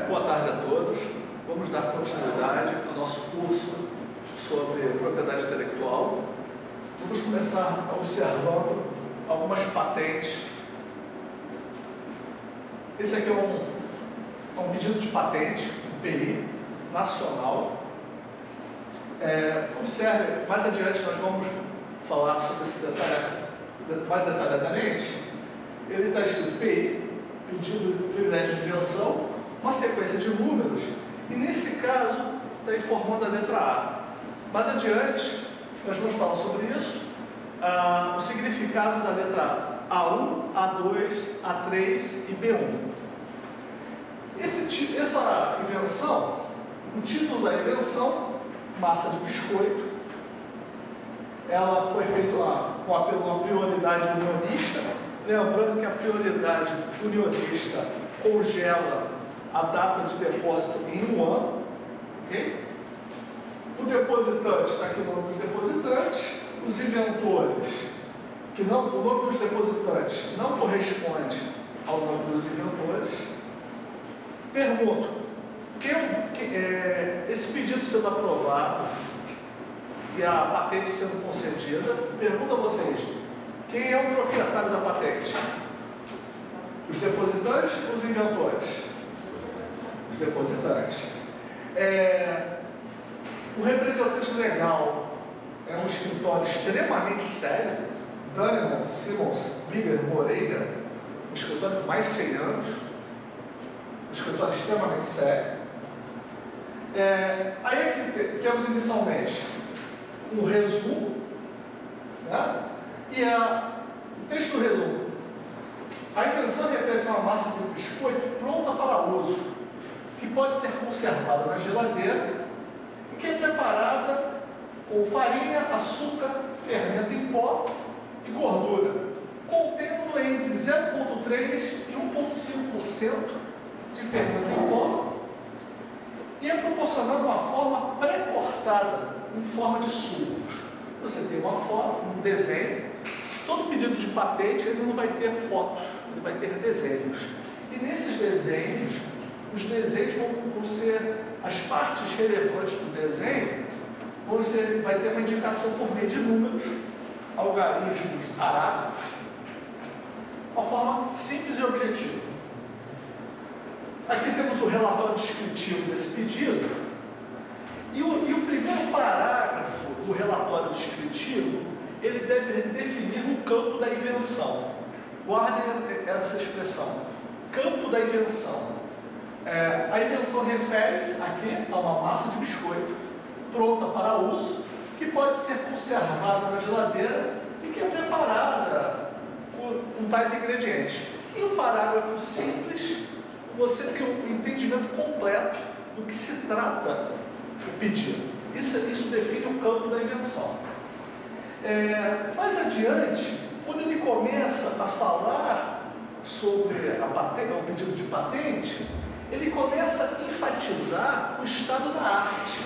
Boa tarde a todos. Vamos dar continuidade ao nosso curso sobre propriedade intelectual. Vamos começar observando algumas patentes. Esse aqui é um pedido de patente, um PI, nacional. Observe, mais adiante nós vamos falar sobre esse detalhe mais detalhadamente. Ele está escrito PI, pedido de privilégio de invenção, uma sequência de números, e nesse caso está informando a letra A. Mais adiante, nós vamos falar sobre isso, o significado da letra A, A1, A2, A3 e B1. Essa invenção, o título da invenção, massa de biscoito, ela foi feita com uma prioridade unionista, lembrando que a prioridade unionista congela a data de depósito em 1 ano, ok? O depositante, está aqui o nome dos depositantes, os inventores, o nome dos depositantes não corresponde ao nome dos inventores. Pergunto, esse pedido sendo aprovado e a patente sendo concedida, pergunto a vocês, quem é o proprietário da patente? Os depositantes ou os inventores? Os depositantes. O representante legal é um escritório extremamente sério, Daniel Simons Bigger Moreira, um escritório com mais de 100 anos, um escritório extremamente sério. Aí aqui temos inicialmente um resumo, né? E o texto do resumo. A invenção refere-se a uma massa de biscoito pronta para uso, que pode ser conservada na geladeira e que é preparada com farinha, açúcar, fermento em pó e gordura, contendo entre 0,3% e 1,5% de fermento em pó, e é proporcionada uma forma pré-cortada em forma de sulcos. Você tem uma foto, um desenho. Todo pedido de patente ele não vai ter fotos, ele vai ter desenhos. E nesses desenhos, os desenhos vão ser as partes relevantes do desenho. Você vai ter uma indicação por meio de números, algarismos arábicos, uma forma simples e objetiva. Aqui temos o relatório descritivo desse pedido. E o primeiro parágrafo do relatório descritivo, ele deve definir o campo da invenção. Guardem essa expressão, campo da invenção. A invenção refere-se aqui a uma massa de biscoito pronta para uso, que pode ser conservada na geladeira e que é preparada com tais ingredientes. Em um parágrafo simples, você tem um entendimento completo do que se trata o pedido. Isso define o campo da invenção. Mais adiante, quando ele começa a falar sobre o pedido de patente, ele começa a enfatizar o estado da arte,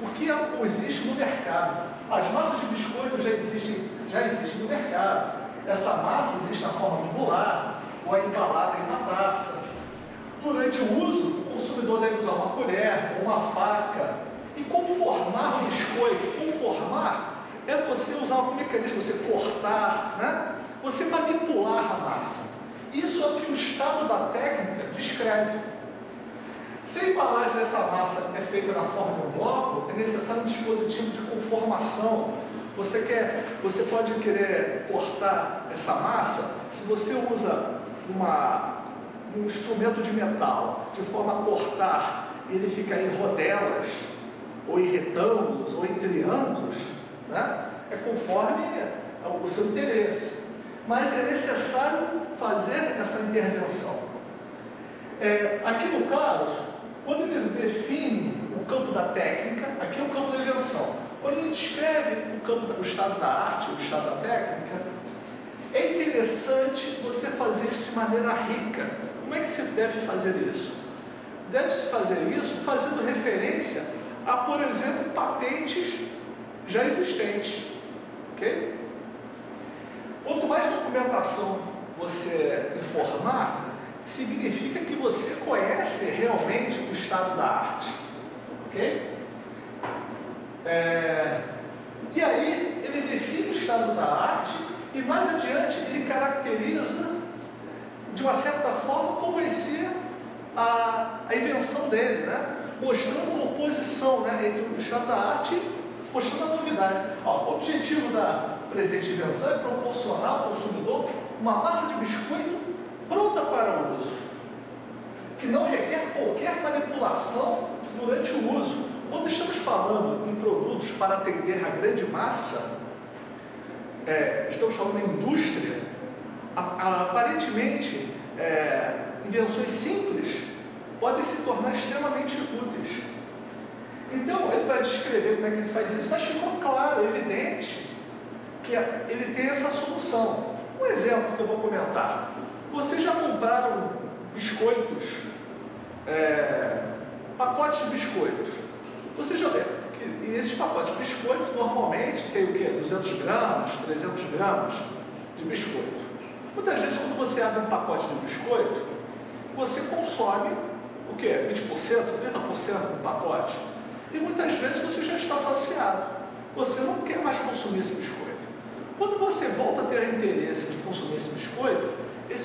o que existe no mercado. As massas de biscoito já existem no mercado. Essa massa existe na forma tubular ou embalada em uma taça. Durante o uso, o consumidor deve usar uma colher ou uma faca e conformar o biscoito. Conformar é você usar algum mecanismo, você cortar, né? Você manipular a massa. Isso é o que o estado da técnica descreve. Se a embalagem dessa massa é feita na forma de um bloco, é necessário um dispositivo de conformação. Você pode querer cortar essa massa, se você usa um instrumento de metal, de forma a cortar, ele fica em rodelas, ou em retângulos, ou em triângulos, né? É conforme o seu interesse. Mas é necessário fazer essa intervenção. Aqui no caso, quando ele define o campo da técnica, aqui é o campo da invenção. Quando ele descreve o estado da arte, o estado da técnica, é interessante você fazer isso de maneira rica. Como é que se deve fazer isso? Deve-se fazer isso fazendo referência a, por exemplo, patentes já existentes. Ok? Quanto mais documentação você informar, significa que você conhece realmente o estado da arte. Ok? E aí, ele define o estado da arte e mais adiante ele caracteriza, de uma certa forma, convencer a invenção dele, né? Mostrando uma oposição, né, entre o estado da arte e mostrando a novidade. Ó, o objetivo da presente invenção é proporcionar ao consumidor uma massa de biscoito pronta para o uso, que não requer qualquer manipulação durante o uso. Quando estamos falando em produtos para atender a grande massa, estamos falando em indústria, aparentemente, invenções simples podem se tornar extremamente úteis. Então, ele vai descrever como é que ele faz isso, mas ficou claro, evidente, que ele tem essa solução. Um exemplo que eu vou comentar. Vocês já compraram biscoitos, pacotes de biscoitos. Você já vê que esses pacotes de biscoito normalmente tem o quê? 200 gramas, 300 gramas de biscoito. Muitas vezes, quando você abre um pacote de biscoito, você consome o quê? 20%, 30% do pacote. E muitas vezes você já está saciado. Você não quer mais consumir esse biscoito. Quando você volta a ter interesse de consumir esse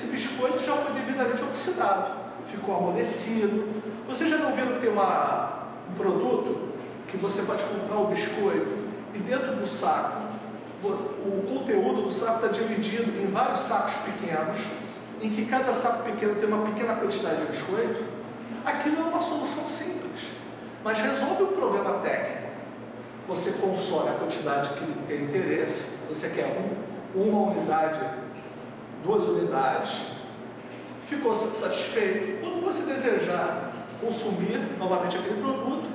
biscoito já foi devidamente oxidado, ficou amolecido. Você já não viu que tem um produto que você pode comprar o biscoito e dentro do saco, o conteúdo do saco está dividido em vários sacos pequenos, em que cada saco pequeno tem uma pequena quantidade de biscoito? Aquilo é uma solução simples, mas resolve um problema técnico. Você consome a quantidade que tem interesse, você quer uma unidade, 2 unidades, ficou satisfeito. Quando você desejar consumir novamente aquele produto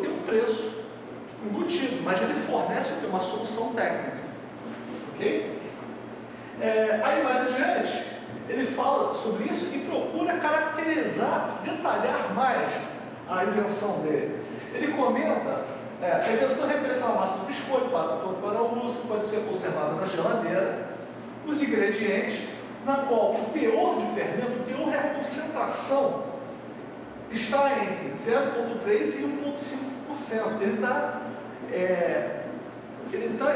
tem um preço embutido, mas ele fornece uma solução técnica. Ok? Aí mais adiante, ele fala sobre isso e procura caracterizar, detalhar mais a invenção dele. Ele comenta, a invenção refere-se a uma massa de biscoito para o uso, pode ser conservada na geladeira, os ingredientes, na qual o teor de fermento, o teor é a concentração, está entre 0,3% e 1,5%. Ele está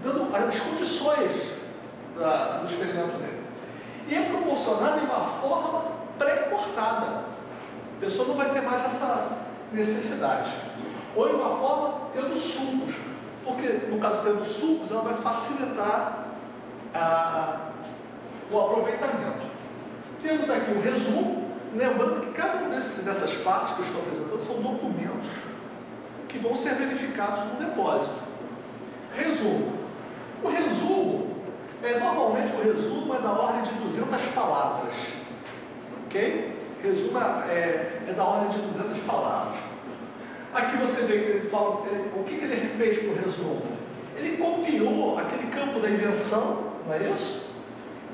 dando as condições do experimento dele. E é proporcionado em uma forma pré-cortada. A pessoa não vai ter mais essa necessidade. Ou em uma forma tendo sucos. Porque, no caso tendo sucos, ela vai facilitar o aproveitamento. Temos aqui um resumo, lembrando que cada uma dessas partes que eu estou apresentando são documentos que vão ser verificados no depósito. Resumo. O resumo, normalmente o resumo é da ordem de 200 palavras. Ok? Resumo é da ordem de 200 palavras. Aqui você vê que ele fala, o que ele fez com o resumo? Ele copiou aquele campo da invenção, não é isso?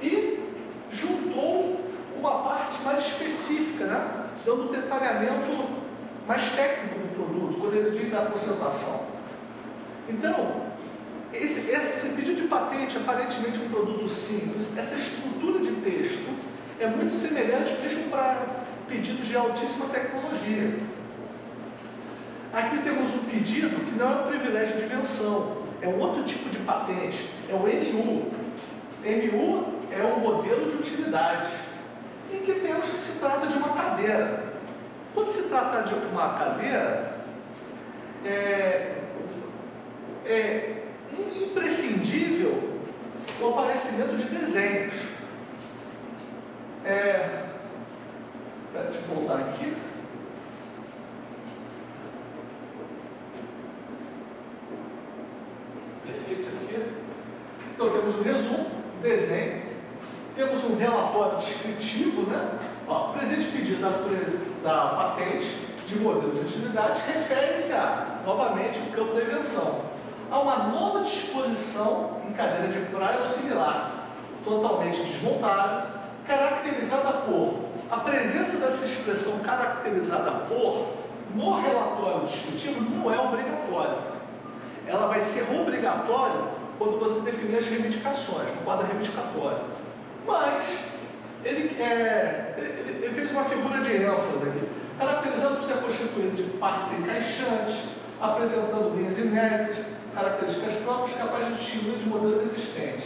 E juntou uma parte mais específica, né? Dando um detalhamento mais técnico do produto, quando ele diz a concentração. Então, esse pedido de patente, aparentemente um produto simples, essa estrutura de texto é muito semelhante mesmo para pedidos de altíssima tecnologia. Aqui temos um pedido que não é um privilégio de invenção, é um outro tipo de patente, é o MU. MU é um modelo de utilidade, em que temos que se trata de uma cadeira. Quando se trata de uma cadeira, é imprescindível o aparecimento de desenhos. Deixa eu voltar aqui. Perfeito aqui. Então temos um resumo, desenho, temos um relatório descritivo, né? O presente pedido da patente de modelo de utilidade refere-se novamente, o campo da invenção, a uma nova disposição em cadeira de praia ou similar, totalmente desmontável, caracterizada por a presença dessa expressão caracterizada por no relatório descritivo não é obrigatória. Ela vai ser obrigatória quando você definir as reivindicações, no quadro reivindicatório. Mas ele fez uma figura de ênfase aqui, caracterizando por ser constituído de partes encaixantes, apresentando linhas inéditas, características próprias capazes de distinguir de modelos existentes.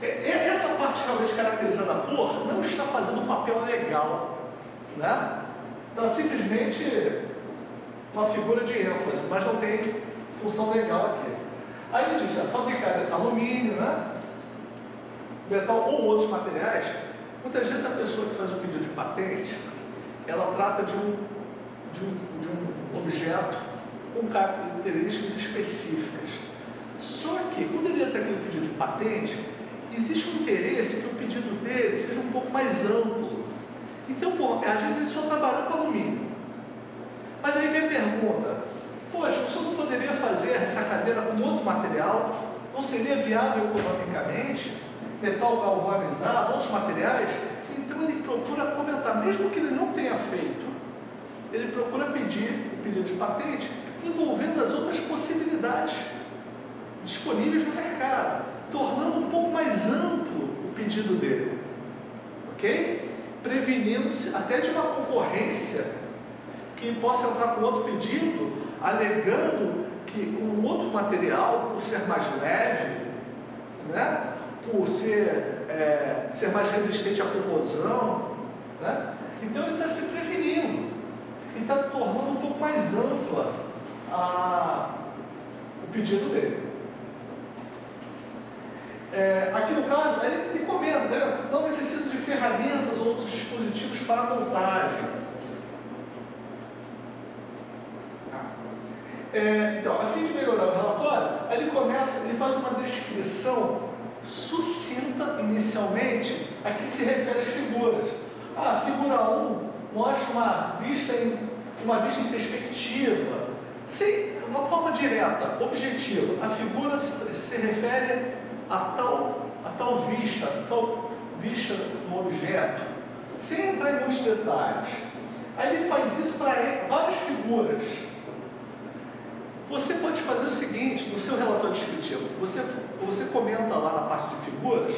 Essa parte realmente caracterizada por não está fazendo um papel legal, né? Então, simplesmente uma figura de ênfase, mas não tem função legal aqui. Aí ele diz, fabricada de alumínio, né? Metal ou outros materiais. Muitas vezes a pessoa que faz o pedido de patente, ela trata de um objeto com características específicas. Só que, quando ele entra aqui no pedido de patente, existe um interesse que o pedido dele seja um pouco mais amplo. Então, às vezes ele só trabalha com alumínio. Mas aí vem a pergunta, poxa, o senhor não poderia fazer essa cadeira com outro material? Não seria viável economicamente? Metal galvanizado, outros materiais? Então ele procura comentar, mesmo que ele não tenha feito, ele procura pedir o pedido de patente envolvendo as outras possibilidades disponíveis no mercado, tornando um pouco mais amplo o pedido dele, ok? Prevenindo-se até de uma concorrência que possa entrar com outro pedido, alegando que um outro material, por ser mais leve, né, por ser mais resistente à corrosão, né, então ele está se prevenindo, ele está tornando um pouco mais ampla o pedido dele. Aqui no caso, ele comenta, né? Não necessita de ferramentas ou outros dispositivos para a montagem. Então, a fim de melhorar o relatório, ele faz uma descrição sucinta inicialmente a que se refere às figuras. A figura 1 mostra uma vista em perspectiva, uma forma direta, objetiva. A figura se refere a tal vista no objeto, sem entrar em muitos detalhes. Aí ele faz isso para várias figuras. Você pode fazer o seguinte, no seu relatório descritivo, você comenta lá na parte de figuras,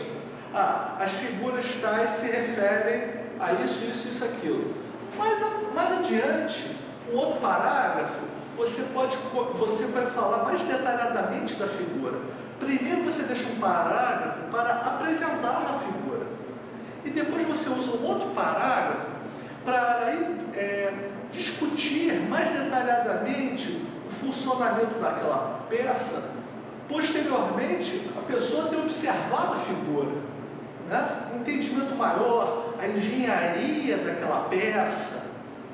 as figuras tais se referem a isso, aquilo. Mas mais adiante, um outro parágrafo, você vai falar mais detalhadamente da figura. Primeiro você deixa um parágrafo para apresentar a figura. E depois você usa um outro parágrafo para discutir mais detalhadamente o funcionamento daquela peça. Posteriormente, a pessoa tem observado a figura, né? Um entendimento maior, a engenharia daquela peça,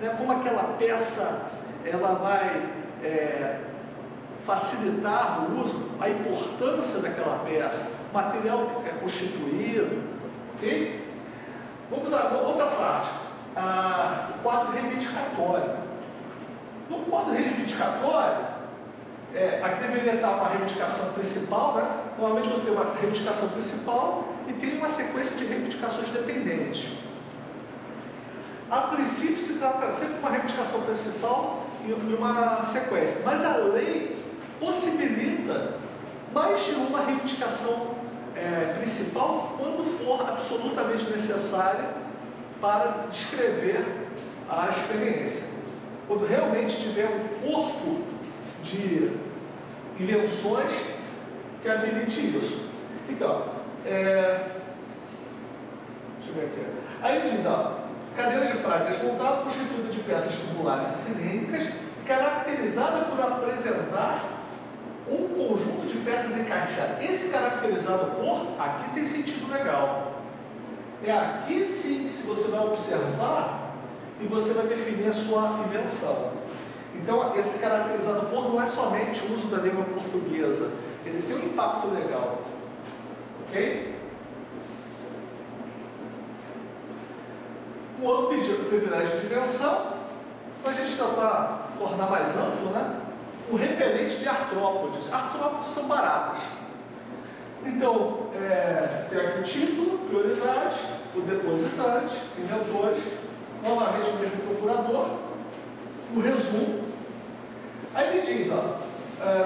né? Como aquela peça ela vai facilitar o uso, a importância daquela peça, o material que é constituído, ok? Vamos a outra parte, o quadro reivindicatório. No quadro reivindicatório, aqui deveria estar uma reivindicação principal, né? Normalmente você tem uma reivindicação principal e tem uma sequência de reivindicações dependentes. A princípio se trata sempre de uma reivindicação principal e uma sequência, mas a lei possibilita mais de uma reivindicação principal quando for absolutamente necessária para descrever a experiência. Quando realmente tiver um corpo de invenções que habilite isso. Então, deixa eu ver aqui. Aí ele diz, cadeira de praia desmontada, constituída de peças tubulares e cilíndricas, caracterizada por apresentar um conjunto de peças encaixadas. Esse caracterizado por, aqui tem sentido legal. Aqui sim, se você vai observar e você vai definir a sua invenção. Então, esse caracterizado por não é somente o uso da língua portuguesa, ele tem um impacto legal. Ok? Um outro pedido, privilégio de invenção, para a gente tentar tornar mais amplo, né? O repelente de artrópodes. Artrópodes são baratas. Então, tem aqui o título, prioridade, o depositante, inventores, novamente o mesmo procurador, o resumo. Aí ele diz,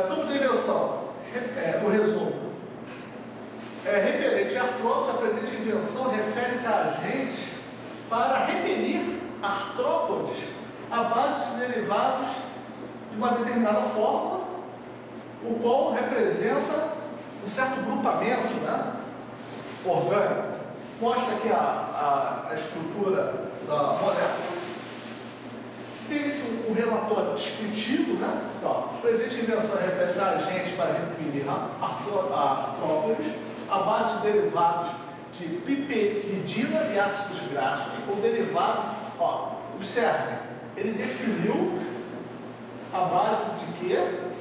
campo de invenção, o resumo. repelente artrópodes, a presente invenção refere-se a agente para repelir artrópodes à base de derivados de uma determinada forma, o qual representa um certo grupamento, né, orgânico. Mostra aqui a estrutura da molécula. Tem-se um relatório descritivo, né? Então, presente invenção refere-se a agente para repelir artrópodes à base de derivados de piperidina e ácidos graxos, ou derivados, observem, ele definiu a base de quê?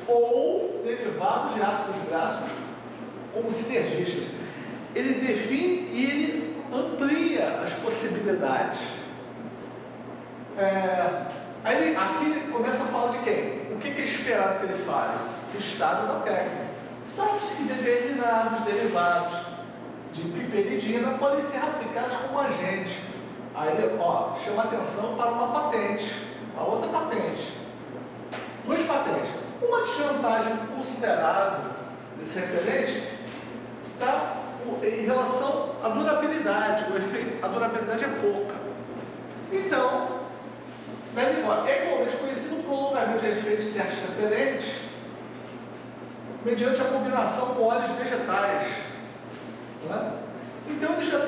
Ou derivados de ácidos graxos como sinergistas. Ele define e ele amplia as possibilidades. Aqui ele começa a falar de quem? O que é esperado que ele fale? O estado da técnica. Sabe-se que determinados derivados de piperidina podem ser aplicados como agente. Aí ele chama atenção para uma patente, a outra patente. Duas patentes. Uma desvantagem considerável desse repelente está em relação à durabilidade. O efeito, a durabilidade é pouca. Então, é igualmente conhecido o prolongamento de efeitos de certos repelentes mediante a combinação com óleos vegetais. Né? Então ele já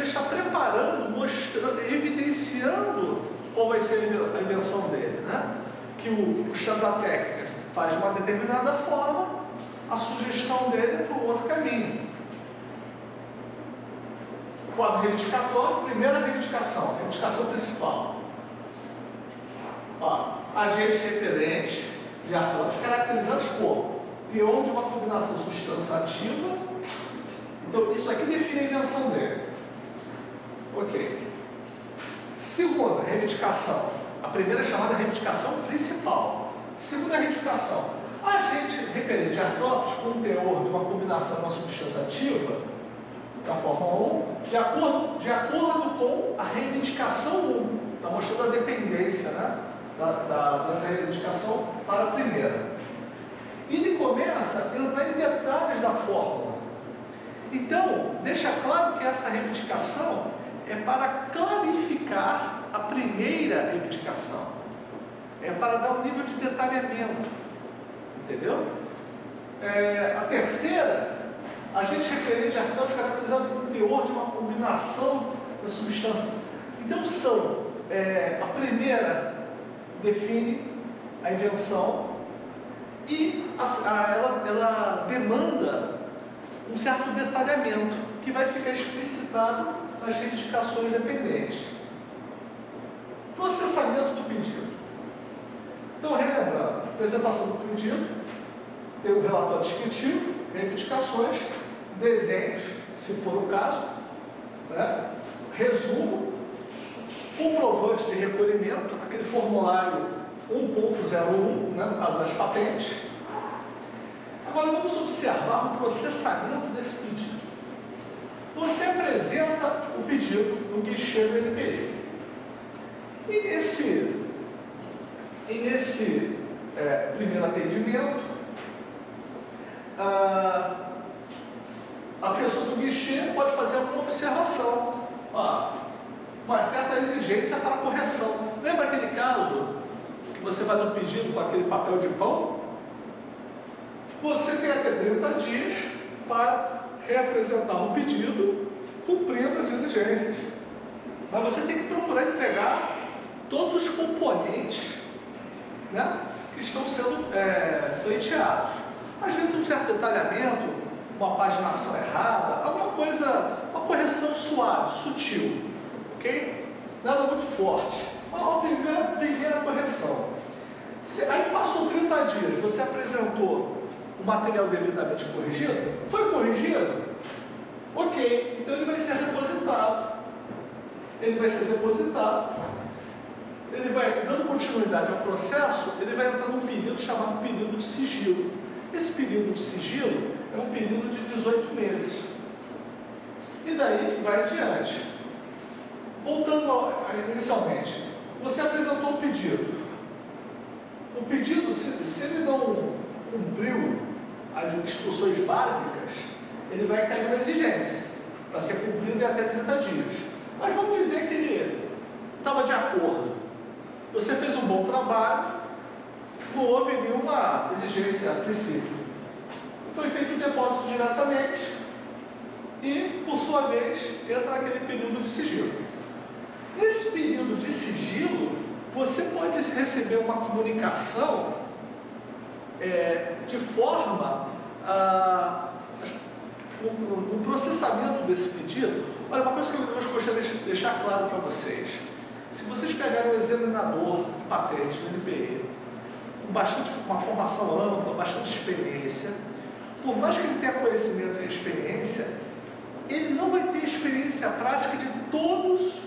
está preparando, mostrando, evidenciando qual vai ser a invenção dele. Né? Que o estado da técnica faz de uma determinada forma, a sugestão dele é para o outro caminho. Quadro reivindicatório, primeira reivindicação principal. Agentes repelentes de artrópodes caracterizados por teor de uma combinação substância ativa. Então, isso aqui define a invenção dele. Ok. Segunda reivindicação. A primeira é chamada reivindicação principal. Segunda reivindicação. Agente repelente de artrópodes com teor de uma combinação de uma substância ativa, da Fórmula 1, de acordo com a reivindicação 1. Está mostrando a dependência, né, dessa reivindicação para a primeira. E ele começa a entrar em detalhes da fórmula. Então, deixa claro que essa reivindicação é para clarificar a primeira reivindicação. É para dar um nível de detalhamento. Entendeu? A terceira, agente repelente de artrópodes caracterizado por teor de uma combinação da substância. Então, a primeira define a invenção e ela demanda um certo detalhamento que vai ficar explicitado nas reivindicações dependentes. Processamento do pedido. Então, relembrando, apresentação do pedido, tem o relatório descritivo, reivindicações, desenhos, se for o caso, né? Resumo, comprovante de recolhimento, aquele formulário 1.01, né, no caso das patentes. Agora vamos observar o processamento desse pedido. Você apresenta o pedido no guichê do NPI. E nesse primeiro atendimento, a pessoa do guichê pode fazer alguma observação, uma certa exigência para correção. Lembra aquele caso que você faz um pedido com aquele papel de pão? Você tem até 30 dias para reapresentar um pedido cumprindo as exigências. Mas você tem que procurar entregar todos os componentes, né, que estão sendo pleiteados. Às vezes um certo detalhamento, uma paginação errada, alguma coisa, uma correção suave, sutil, ok? Nada muito forte. Uma primeira correção. Aí passou 30 dias, você apresentou o material devidamente corrigido? Foi corrigido? Ok, então ele vai ser depositado. Ele vai, dando continuidade ao processo, ele vai entrar num período chamado período de sigilo. Esse período de sigilo é um período de 18 meses. E daí vai adiante. Voltando inicialmente, você apresentou o pedido. O pedido, se ele não cumpriu as instruções básicas, ele vai cair uma exigência para ser cumprido em até 30 dias. Mas vamos dizer que ele estava de acordo. Você fez um bom trabalho, não houve nenhuma exigência a princípio. Foi feito o depósito diretamente e, por sua vez, entra naquele período de sigilo. Nesse período de sigilo, você pode receber uma comunicação de forma o processamento desse pedido. Olha, uma coisa que eu gostaria de deixar claro para vocês. Se vocês pegarem um examinador de patente no NPI, com uma formação ampla, bastante experiência, por mais que ele tenha conhecimento e experiência, ele não vai ter experiência prática de todos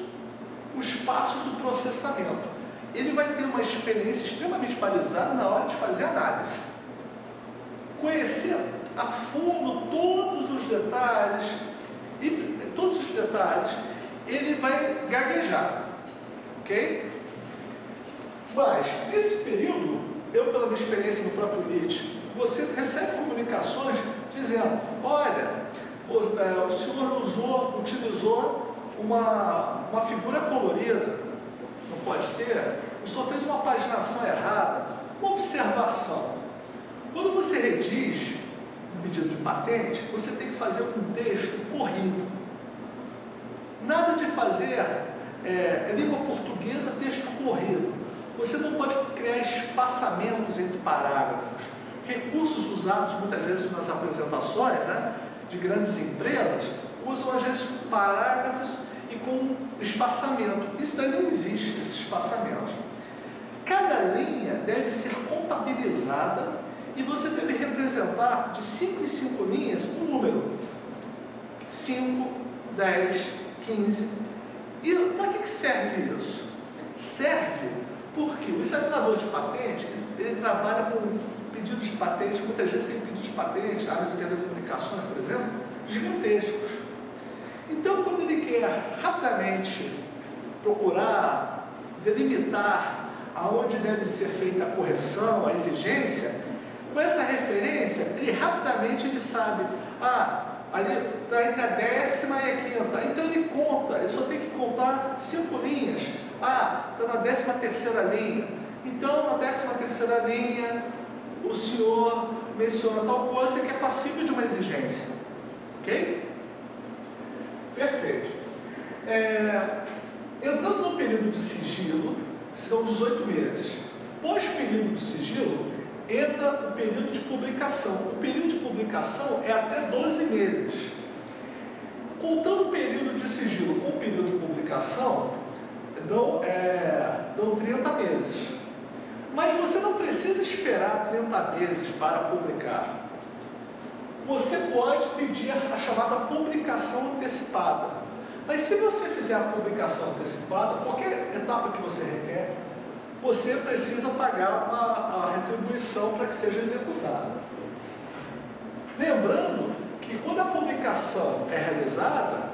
os passos do processamento. Ele vai ter uma experiência extremamente balizada na hora de fazer análise. Conhecer a fundo todos os detalhes, ele vai gaguejar, ok? Mas, nesse período, eu, pela minha experiência no próprio NIT, você recebe comunicações dizendo, olha, o senhor utilizou uma figura colorida, não pode ter, o senhor fez uma paginação errada, uma observação. Quando você redige um pedido de patente, você tem que fazer um texto corrido. Nada de fazer língua portuguesa, texto corrido. Você não pode criar espaçamentos entre parágrafos. Recursos usados muitas vezes nas apresentações, né, de grandes empresas, usam às vezes parágrafos e com espaçamento. Isso aí não existe, esse espaçamento. Cada linha deve ser contabilizada e você deve representar de 5 em 5 linhas um número. 5, 10, 15. E para que serve isso? Serve porque o examinador de patente, ele trabalha com pedidos de patente, muitas vezes tem pedidos de patente, na área de telecomunicações, por exemplo, gigantescos. Então, quando ele quer rapidamente procurar delimitar aonde deve ser feita a correção, a exigência, com essa referência, ele rapidamente sabe, ali está entre a 10ª e a 5ª, então ele conta, ele só tem que contar 5 linhas. Está na 13ª linha, então na 13ª linha o senhor menciona tal coisa que é passível de uma exigência, ok? Perfeito. Entrando no período de sigilo, são 18 meses. Pós-período de sigilo, entra o período de publicação. O período de publicação é até 12 meses. Contando o período de sigilo com o período de publicação, dão 30 meses. Mas você não precisa esperar 30 meses para publicar. Você pode pedir a chamada publicação antecipada. Mas se você fizer a publicação antecipada, qualquer etapa que você requer, você precisa pagar a retribuição para que seja executada. Lembrando que quando a publicação é realizada,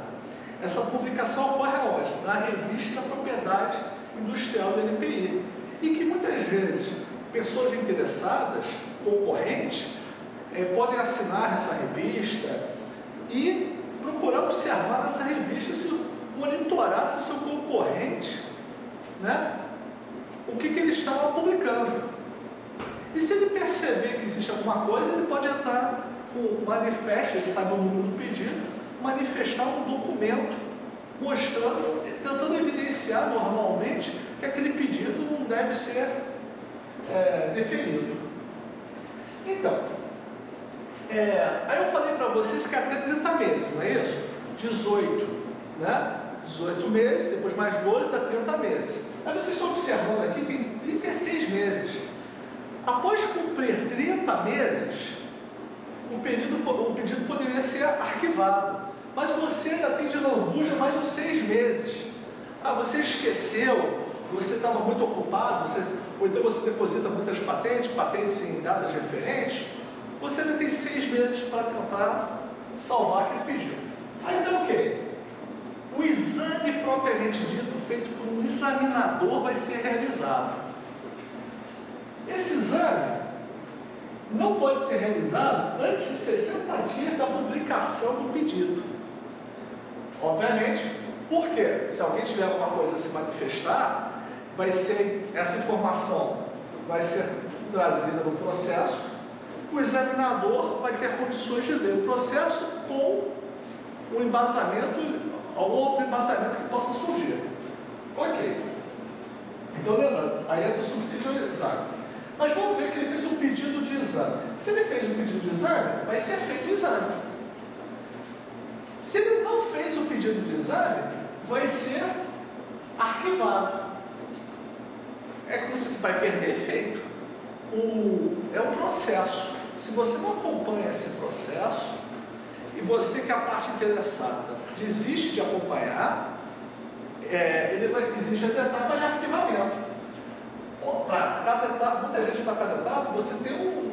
essa publicação ocorre aonde? Na revista Propriedade Industrial do NPI. E que muitas vezes pessoas interessadas, concorrentes, podem assinar essa revista e procurar observar nessa revista, monitorar se o seu concorrente, né, o que ele está publicando. E se ele perceber que existe alguma coisa, ele pode entrar com um manifesto, ele sabe o número do pedido, manifestar um documento mostrando, tentando evidenciar normalmente que aquele pedido não deve ser deferido. Então, aí eu falei para vocês que até 30 meses, não é isso? 18, né? 18 meses, depois mais 12, dá 30 meses. Aí vocês estão observando aqui, tem 36 meses. Após cumprir 30 meses, o pedido poderia ser arquivado. Mas você ainda tem de lambuja mais uns 6 meses. Você esqueceu, você estava muito ocupado, ou então você deposita muitas patentes em datas referentes, você ainda tem 6 meses para tentar salvar aquele pedido. Aí então o quê? O exame propriamente dito, feito por um examinador, vai ser realizado. Esse exame, não pode ser realizado antes de 60 dias da publicação do pedido. Obviamente, porque se alguém tiver alguma coisa a se manifestar, essa informação vai ser trazida no processo, o examinador vai ter condições de ler o processo com um embasamento, algum outro embasamento que possa surgir. Ok. Então, lembrando, aí é do subsídio ao exame. Mas vamos ver que ele fez um pedido de exame. Se ele fez um pedido de exame, vai ser feito o exame. Se ele não fez o pedido de exame, vai ser arquivado. É como se vai perder efeito. É um processo. Se você não acompanha esse processo, e você que é a parte interessada desiste de acompanhar, existem as etapas de arquivamento. Para cada etapa, muita gente para cada etapa, você tem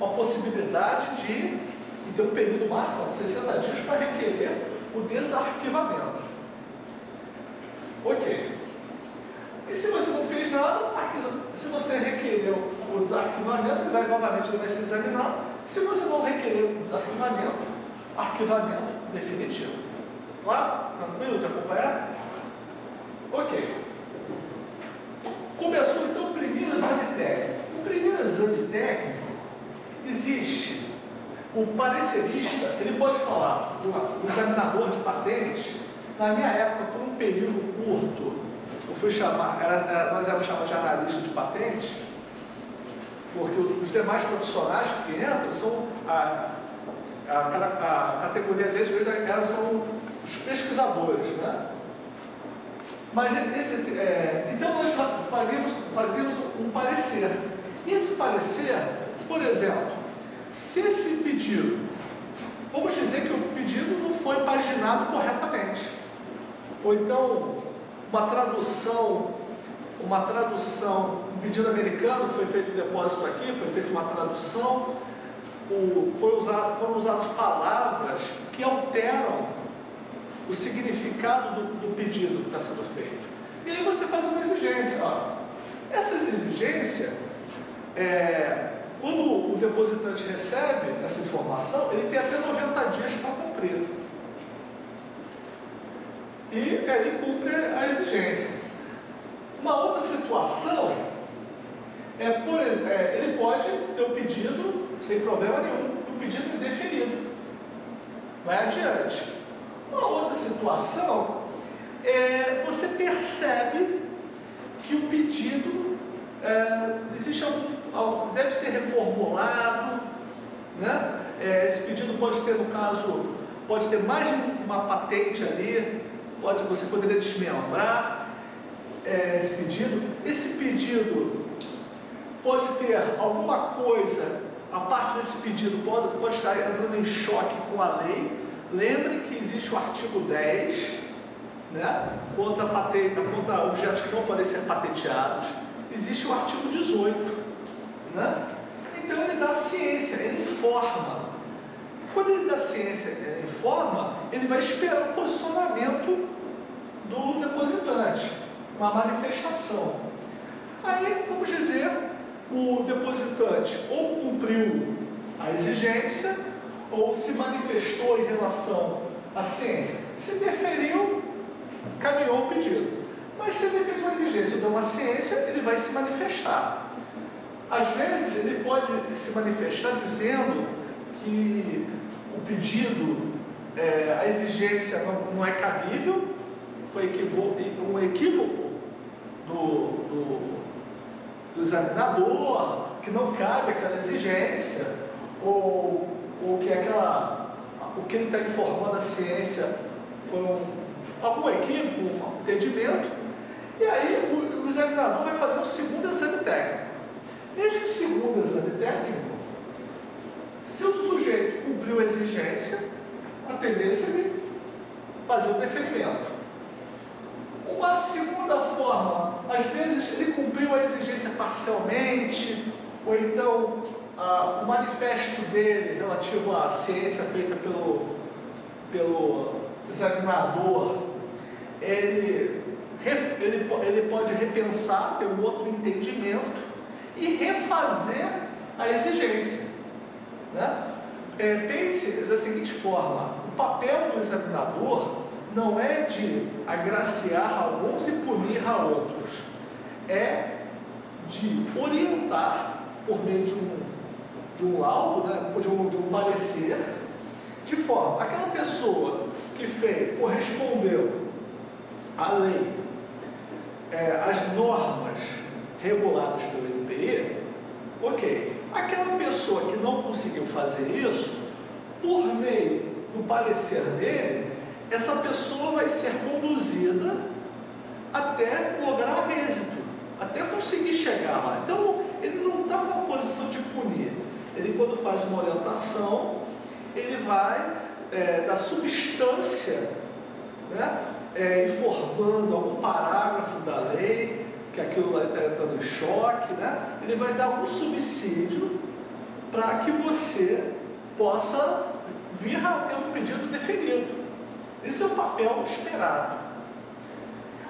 uma possibilidade de ter um período máximo de 60 dias para requerer o desarquivamento. Ok. E se você não fez nada, se você requereu o desarquivamento, novamente ele vai ser examinado. Se você não requereu o desarquivamento, arquivamento definitivo. Claro? Tranquilo de acompanhar? Ok. Começou então o primeiro exame técnico. O primeiro exame técnico, existe o parecerista, ele pode falar, o examinador de patente, na minha época, por um período curto, nós éramos chamados de analista de patente, porque os demais profissionais que entram são a categoria deles são os pesquisadores, né? Mas então nós fazíamos um parecer. E esse parecer, por exemplo, se esse pedido, vamos dizer que o pedido não foi paginado corretamente, ou então uma tradução, um pedido americano, foi feito um depósito aqui, foi feita uma tradução, foram usadas palavras que alteram o significado do pedido que está sendo feito. E aí você faz uma exigência. Essa exigência, quando o depositante recebe essa informação, ele tem até 90 dias para cumprir. E ele cumpre a exigência. Uma outra situação por exemplo, ele pode ter um pedido, sem problema nenhum, um pedido indefinido. Vai adiante. Uma outra situação você percebe que o pedido existe deve ser reformulado, né? Esse pedido pode ter, no caso, pode ter mais de uma patente ali, você poderia desmembrar esse pedido. Esse pedido pode ter alguma coisa, a parte desse pedido pode estar entrando em choque com a lei. Lembre que existe o artigo 10, né, contra objetos que não podem ser patenteados. Existe o artigo 18, né? Então ele dá ciência, ele informa. Quando ele dá ciência, ele informa, ele vai esperar o posicionamento do depositante, uma manifestação. Aí, vamos dizer, o depositante ou cumpriu a exigência, ou se manifestou em relação à ciência. Se deferiu, caminhou o pedido. Mas se ele fez uma exigência ou deu uma ciência, ele vai se manifestar. Às vezes, ele pode se manifestar dizendo que o pedido, a exigência não é cabível, foi um equívoco do examinador, que não cabe aquela exigência, ou que o que ele está informando a ciência foi algum equívoco, um entendimento, e aí o examinador vai fazer um segundo exame técnico. Nesse segundo exame técnico, se o sujeito cumpriu a exigência, a tendência é ele fazer o deferimento. Uma segunda forma, às vezes ele cumpriu a exigência parcialmente, ou então o manifesto dele relativo à ciência feita pelo examinador, ele pode repensar, ter um outro entendimento e refazer a exigência. né? Pense da seguinte forma: o papel do examinador não é de agraciar alguns e punir a outros, é de orientar por meio de um laudo, né? de um parecer, de forma aquela pessoa que correspondeu à lei, às normas reguladas pelo NPE, ok. Aquela pessoa que não conseguiu fazer isso, por meio do parecer dele, essa pessoa vai ser conduzida até lograr êxito, até conseguir chegar lá. Então, ele não está numa posição de punir. Ele, quando faz uma orientação, ele vai dar substância, né? Informando algum parágrafo da lei, que aquilo lá está entrando em choque, né? Ele vai dar um subsídio para que você possa vir a ter um pedido deferido. Esse é o papel esperado.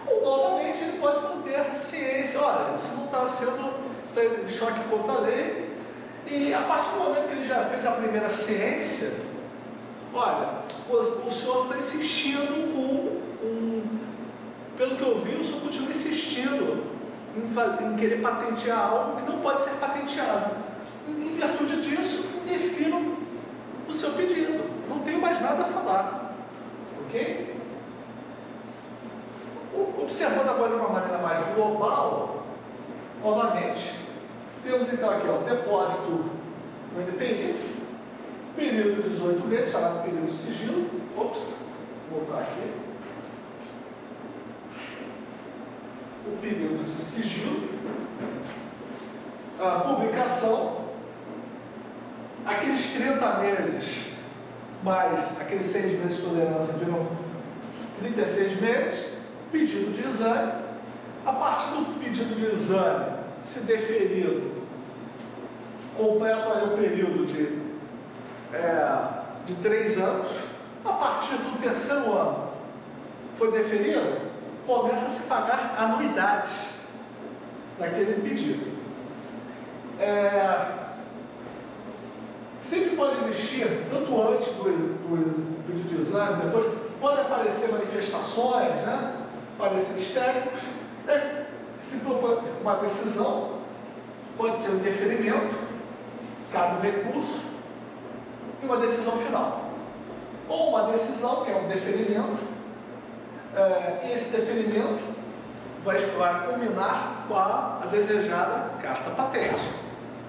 Ou, novamente, ele pode não ter ciência. Olha, isso não está em choque contra a lei. E a partir do momento que ele já fez a primeira ciência, olha, o senhor está insistindo pelo que eu vi, o senhor continua insistindo em querer patentear algo que não pode ser patenteado. Em virtude disso, defino o seu pedido. Não tenho mais nada a falar. Ok? Observando agora de uma maneira mais global, novamente, temos então aqui o depósito no NPI, período de 18 meses, chamado período de sigilo. Ops, vou voltar aqui. O período de sigilo, a publicação, aqueles 30 meses, mais aqueles 6 meses de tolerância, viram 36 meses, pedido de exame. A partir do pedido de exame, se deferido, completa o período de 3 anos. A partir do 3º ano, foi deferido, começa a se pagar anuidades daquele pedido. Sempre pode existir, tanto antes do pedido de exame, depois podem aparecer manifestações, né? Pareceres técnicos. Se propõe uma decisão, pode ser um deferimento, cabe um recurso, e uma decisão final. Ou uma decisão, que é um deferimento, e esse deferimento vai culminar com a desejada carta patente.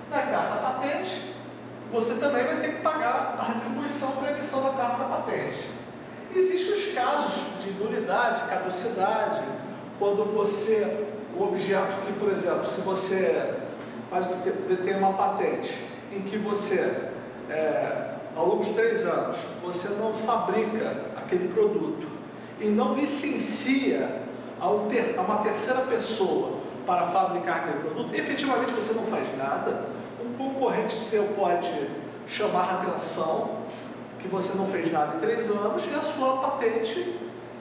Na carta patente, você também vai ter que pagar a retribuição para a emissão da carta patente. Existem os casos de nulidade, caducidade, quando o objeto que, por exemplo, se você tem uma patente em que você, ao longo de 3 anos, você não fabrica aquele produto e não licencia a uma terceira pessoa para fabricar aquele produto, efetivamente você não faz nada, um concorrente seu pode chamar a atenção que você não fez nada em 3 anos e a sua patente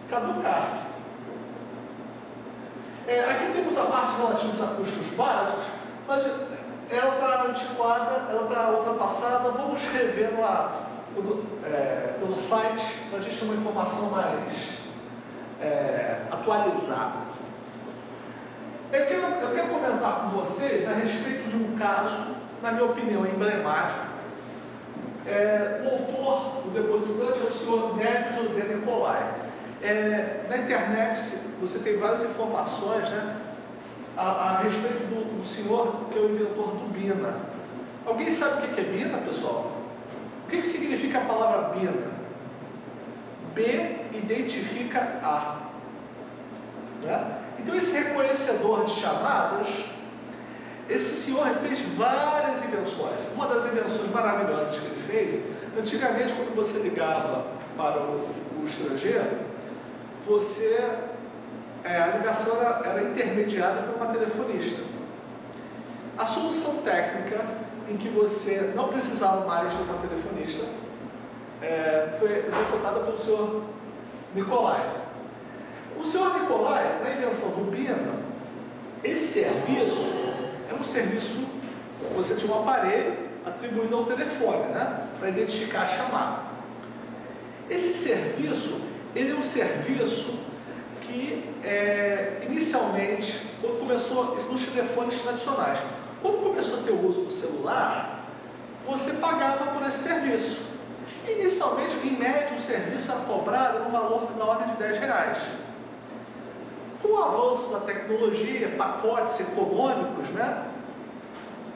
caducar. Aqui temos a parte relativa a custos básicos, mas ela está antiquada, ela está ultrapassada. Vamos rever pelo site para a gente ter uma informação mais atualizada. Eu quero comentar com vocês a respeito de um caso, na minha opinião, emblemático. O autor, o depositante, é o senhor Nélio José Nicolai. Na internet você tem várias informações, né, a respeito do senhor que é o inventor do BINA. Alguém sabe o que é BINA, pessoal? O que significa a palavra BINA? B identifica A. Né? Então esse reconhecedor de chamadas, esse senhor fez várias invenções. Uma das invenções maravilhosas que ele fez, antigamente quando você ligava para o estrangeiro, a ligação era intermediada por uma telefonista. A solução técnica em que você não precisava mais de uma telefonista foi executada pelo senhor Nicolai. O senhor Nicolai, na invenção do BINA, esse serviço era um serviço, você tinha um aparelho, atribuído ao telefone, né? Para identificar a chamada. Esse serviço, ele é um serviço que, inicialmente, quando começou, isso nos telefones tradicionais, quando começou a ter o uso do celular, você pagava por esse serviço. Inicialmente, em média, o serviço era cobrado no valor na ordem de R$10. Com o avanço da tecnologia, pacotes econômicos, né,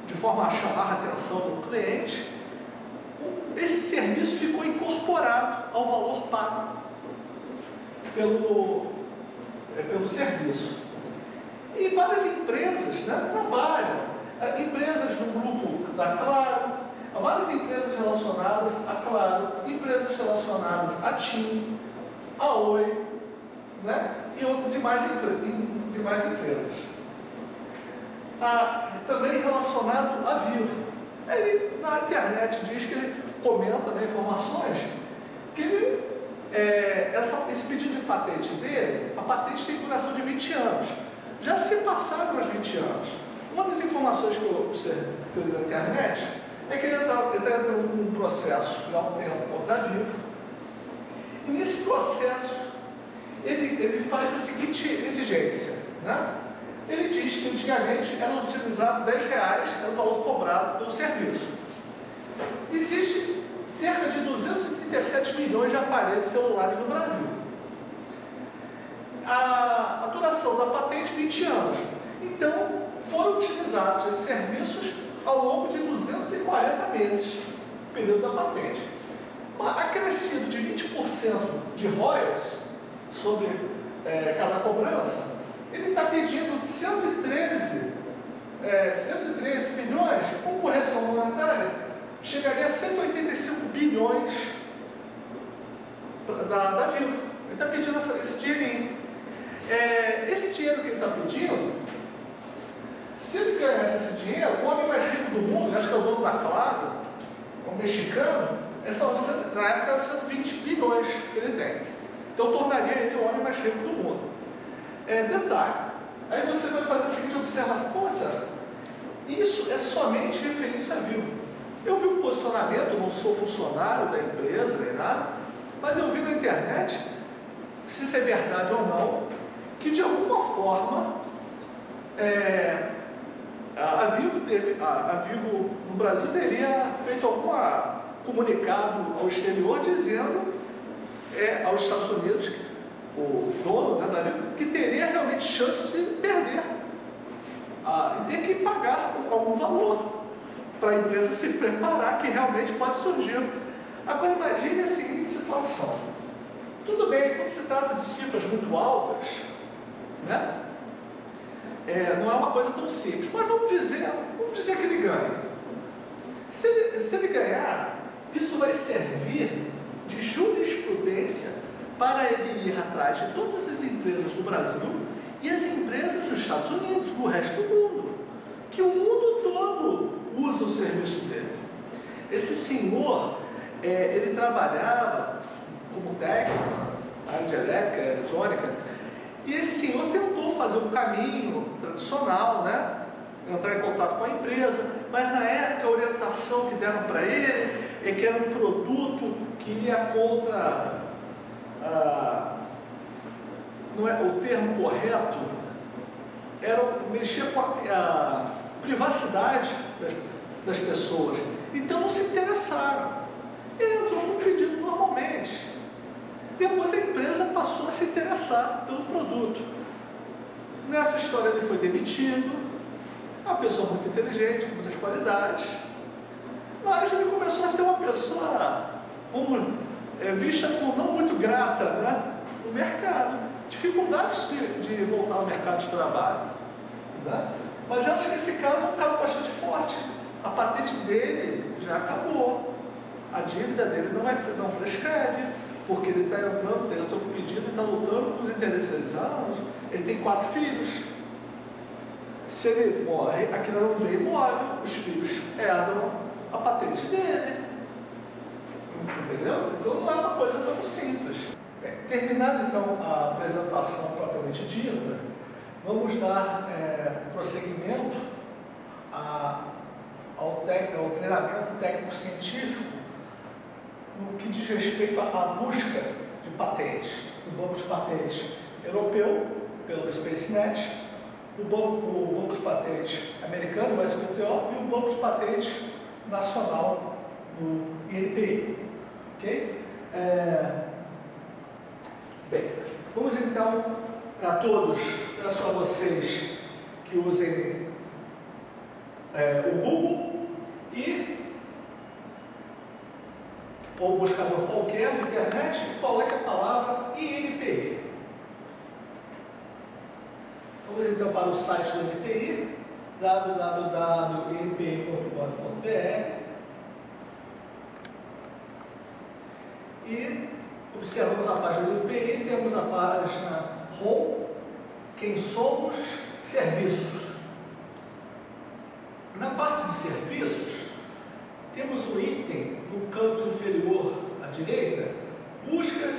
de forma a chamar a atenção do cliente, esse serviço ficou incorporado ao valor pago pelo serviço. E várias empresas, né, trabalham, empresas do grupo da Claro, várias empresas relacionadas a Claro, empresas relacionadas a TIM, a Oi, né, e demais empresas. Também relacionado a Vivo. Ele, na internet, diz que ele comenta, né, informações que esse pedido de patente dele, a patente tem duração de 20 anos. Já se passaram os 20 anos. Uma das informações que eu observei na internet é que ele está entrando num processo já há um tempo contra a Vivo. E nesse processo, ele faz a seguinte exigência, né? Ele diz que antigamente era utilizado R$10, era o valor cobrado pelo serviço. Existe cerca de 237 milhões de aparelhos celulares no Brasil. A duração da patente, 20 anos. Então, foram utilizados esses serviços ao longo de 240 meses, período da patente. Acrescido de 20% de royalties sobre cada cobrança, ele está pedindo 113 bilhões, com correção monetária, chegaria a 185 bilhões da Vivo. Ele está pedindo esse dinheirinho. Esse dinheiro que ele está pedindo, se ele ganhasse esse dinheiro, o homem mais rico do mundo, acho que é o dono da Claro, o mexicano, na época era 120 bilhões que ele tem. Então tornaria ele o homem mais rico do mundo. Detalhe, aí você vai fazer a seguinte observação: poxa, isso é somente referência a Vivo. Eu vi um posicionamento, não sou funcionário da empresa nem nada, mas eu vi na internet, se isso é verdade ou não, que de alguma forma a Vivo no Brasil teria feito algum comunicado ao exterior dizendo aos Estados Unidos, o dono, né, da Vivo, que teria realmente chance de perder e ter que pagar algum valor para a empresa se preparar, que realmente pode surgir. Agora imagine a seguinte situação: tudo bem, quando se trata de cifras muito altas, né, não é uma coisa tão simples, mas vamos dizer que ele ganha. Se ele ganhar, isso vai servir de jurisprudência para ele ir atrás de todas as empresas do Brasil e as empresas dos Estados Unidos, do resto do mundo, que o mundo todo usa o serviço dele. Esse senhor, ele trabalhava como técnico na área de elétrica, eletrônica, e esse senhor tentou fazer um caminho tradicional, né? Entrar em contato com a empresa, mas na época a orientação que deram para ele é que era um produto que ia contra, não é o termo correto, era mexer com a privacidade das pessoas. Então não se interessaram. Ele entrou no pedido normalmente. Depois a empresa passou a se interessar pelo produto. Nessa história ele foi demitido. Uma pessoa muito inteligente, com muitas qualidades, mas ele começou a ser uma pessoa vista como não muito grata, né, no mercado. Dificuldades de voltar ao mercado de trabalho, né? Mas eu acho que esse caso é um caso bastante forte. A patente dele já acabou, a dívida dele não prescreve, porque ele está entrou com pedido e está lutando com os interessados. Ele tem 4 filhos. Se ele morre, aquilo é um bem imóvel, os filhos herdam a patente dele. Entendeu? Então não é uma coisa tão simples. Terminada então a apresentação propriamente dita, vamos dar prosseguimento ao treinamento técnico-científico no que diz respeito à busca de patentes, o banco de patentes europeu, pelo SpaceNet, o banco de patentes americano, o SPTO, e o banco de patentes nacional, no INPI. Ok? Bem, vamos então a todos, peço a vocês que usem o Google ou buscador qualquer na internet e coloque a palavra INPI. Vamos então para o site do INPI, www.inpi.gov.br, e observamos a página do INPI. Temos a página Home, Quem Somos, Serviços. Na parte de serviços, temos o item no canto inferior à direita, buscas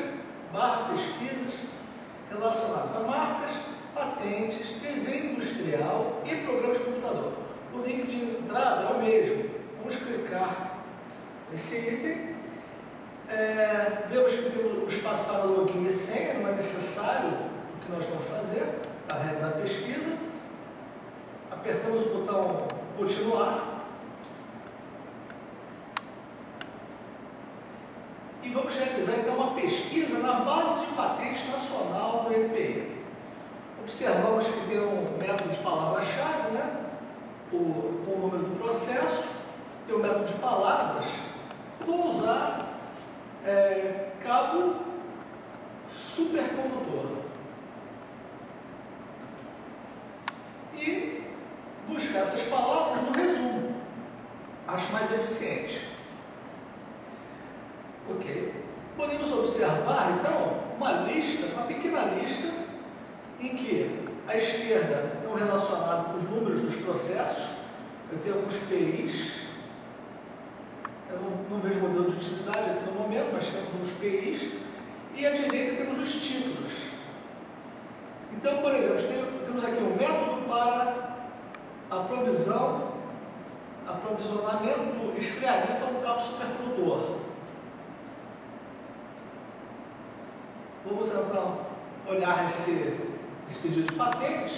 / pesquisas relacionadas a marcas, patentes, desenho industrial e programas de computador. O link de entrada é o mesmo. Vamos clicar nesse item. Vemos que tem o espaço para login e senha, não é necessário o que nós vamos fazer para realizar a pesquisa. Apertamos o botão continuar e vamos realizar então uma pesquisa na base de patente nacional do INPI. Observamos que tem um método de palavra-chave, né? O número do processo, tem o método de palavras. Vou usar cabo supercondutor e buscar essas palavras no resumo. Acho mais eficiente. Ok. Podemos observar então uma pequena lista, em que à esquerda estão relacionados com os números dos processos. Eu tenho alguns PIs. Eu não vejo modelo de utilidade aqui no momento, mas temos os PIs. E à direita temos os títulos. Então, por exemplo, temos aqui um método para aprovisionamento do esfriamento ao cabo supercondutor. Vamos então olhar esse pedido de patentes.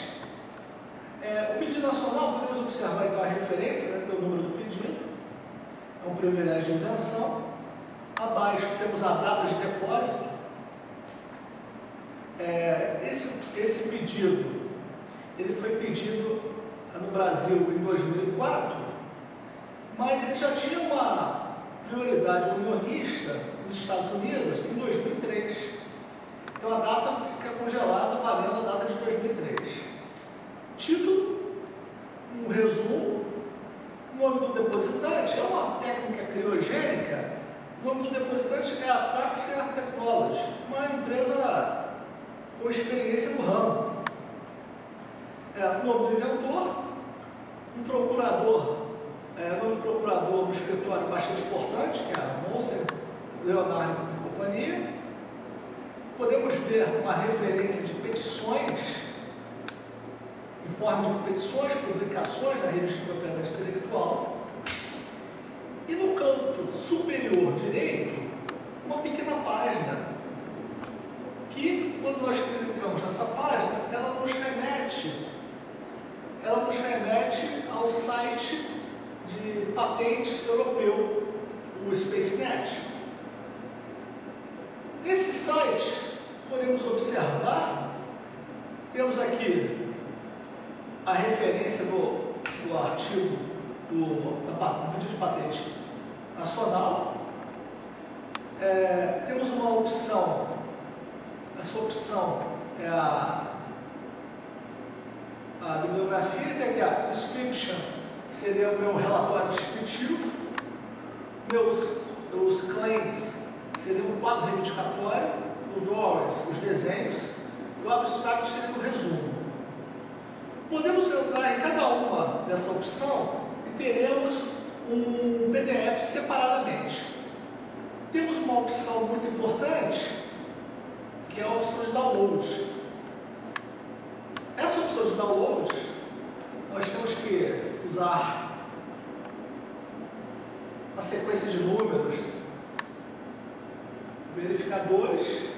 O pedido nacional, podemos observar então a referência, né, que é o número do pedido. É um privilégio de invenção. Abaixo temos a data de depósito. Esse pedido, ele foi pedido no Brasil em 2004, mas ele já tinha uma prioridade unionista nos Estados Unidos em 2003. Então a data fica congelada, valendo a data de 2003. Título, um resumo. O nome do depositante é uma técnica criogênica. O nome do depositante é a Praxair Technology, uma empresa com experiência no ramo. O nome do inventor, um procurador, o nome do procurador no escritório bastante importante, que é a Monster, Leonardo e companhia. Podemos ver uma referência de petições, informe de petições, publicações da revista de propriedade intelectual. E no canto superior direito, uma pequena página, que quando nós clicamos nessa página, ela nos remete ao site de patentes europeu, o SpaceNet. Nesse site, podemos observar, temos aqui a referência do artigo do pedido de patente nacional. Temos uma opção, essa opção é a bibliografia, tem aqui a description, seria o meu relatório descritivo, os claims seria um quadro reivindicatório, o drawings, os desenhos, e o abstract seria o resumo. Podemos entrar em cada uma dessa opção e teremos um PDF separadamente. Temos uma opção muito importante, que é a opção de download. Essa opção de download, nós temos que usar uma sequência de números, verificadores,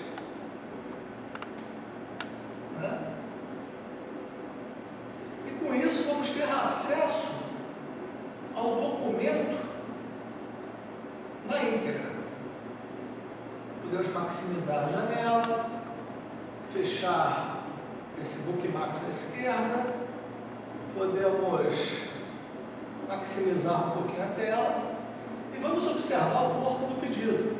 né? E com isso vamos ter acesso ao documento na íntegra. Podemos maximizar a janela, fechar esse bookmark à esquerda, podemos maximizar um pouquinho a tela e vamos observar o corpo do pedido.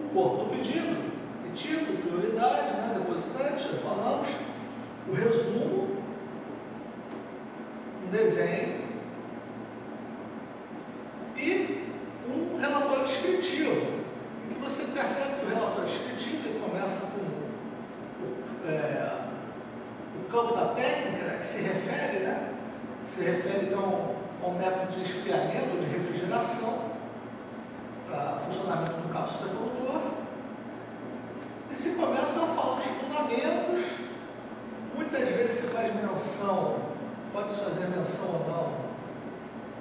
O corpo do pedido, título, prioridade, né, depositante, já falamos, o resumo, um desenho e um relatório descritivo, em que você percebe que o relatório descritivo ele começa com o campo da técnica, que se refere, né? Se refere então ao método de esfriamento, de refrigeração, para funcionamento do cabo supercondutor. E se começa a falar dos fundamentos, muitas vezes se faz menção, pode-se fazer menção ou não,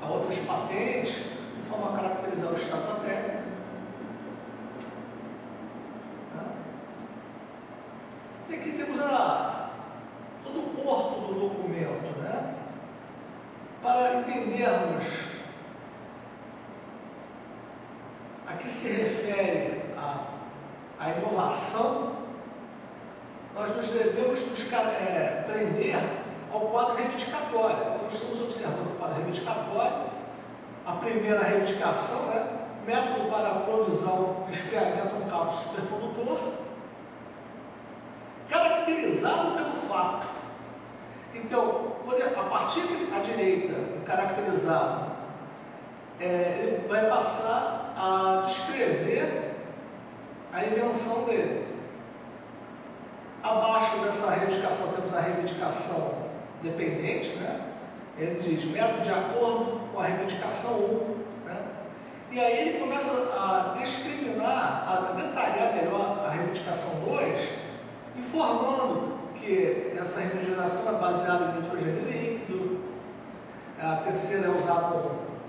a outras patentes, de forma a caracterizar o estado da técnica. E aqui temos todo o corpo do documento, né? Para entendermos a que se refere a inovação, nós nos devemos prender ao quadro reivindicatório. Então, nós estamos observando o quadro reivindicatório, a primeira reivindicação, né? Método para a provisão de esfriamento no cabo supercondutor, caracterizado pelo fato. Então, a partir à direita, caracterizado, ele vai passar a descrever a invenção dele. Abaixo dessa reivindicação temos a reivindicação dependente, né? Ele diz método de acordo com a reivindicação 1, né? E aí ele começa a discriminar, a detalhar melhor a reivindicação 2, informando que essa refrigeração é baseada em nitrogênio líquido, a terceira é usada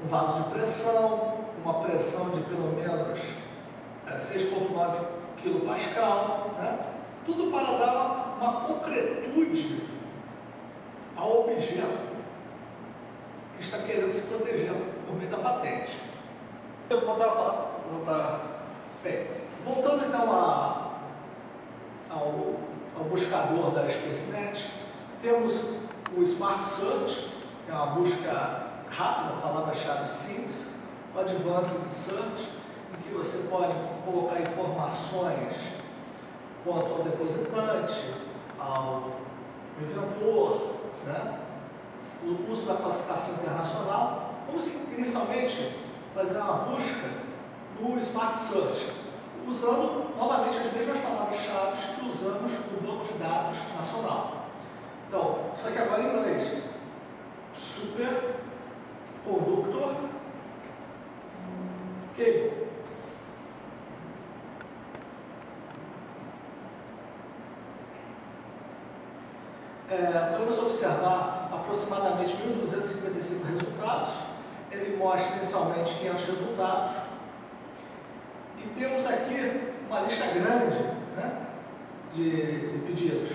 um vaso de pressão, uma pressão de pelo menos 6,9 kPa, né? Tudo para dar uma concretude ao objeto que está querendo se proteger por meio da patente. Eu vou dar bem, voltando então ao buscador da SpaceNet, temos o Smart Search, que é uma busca rápida, palavra-chave simples, o Advanced Search, em que você pode colocar informações quanto ao depositante, ao inventor, né? O uso da classificação internacional. Vamos inicialmente fazer uma busca no Smart Search, usando novamente as mesmas palavras-chave que usamos no banco de dados nacional. Então, só que agora em inglês. Superconductor Cable. Podemos observar aproximadamente 1.255 resultados. Ele mostra inicialmente 500 resultados. E temos aqui uma lista grande, né, de pedidos.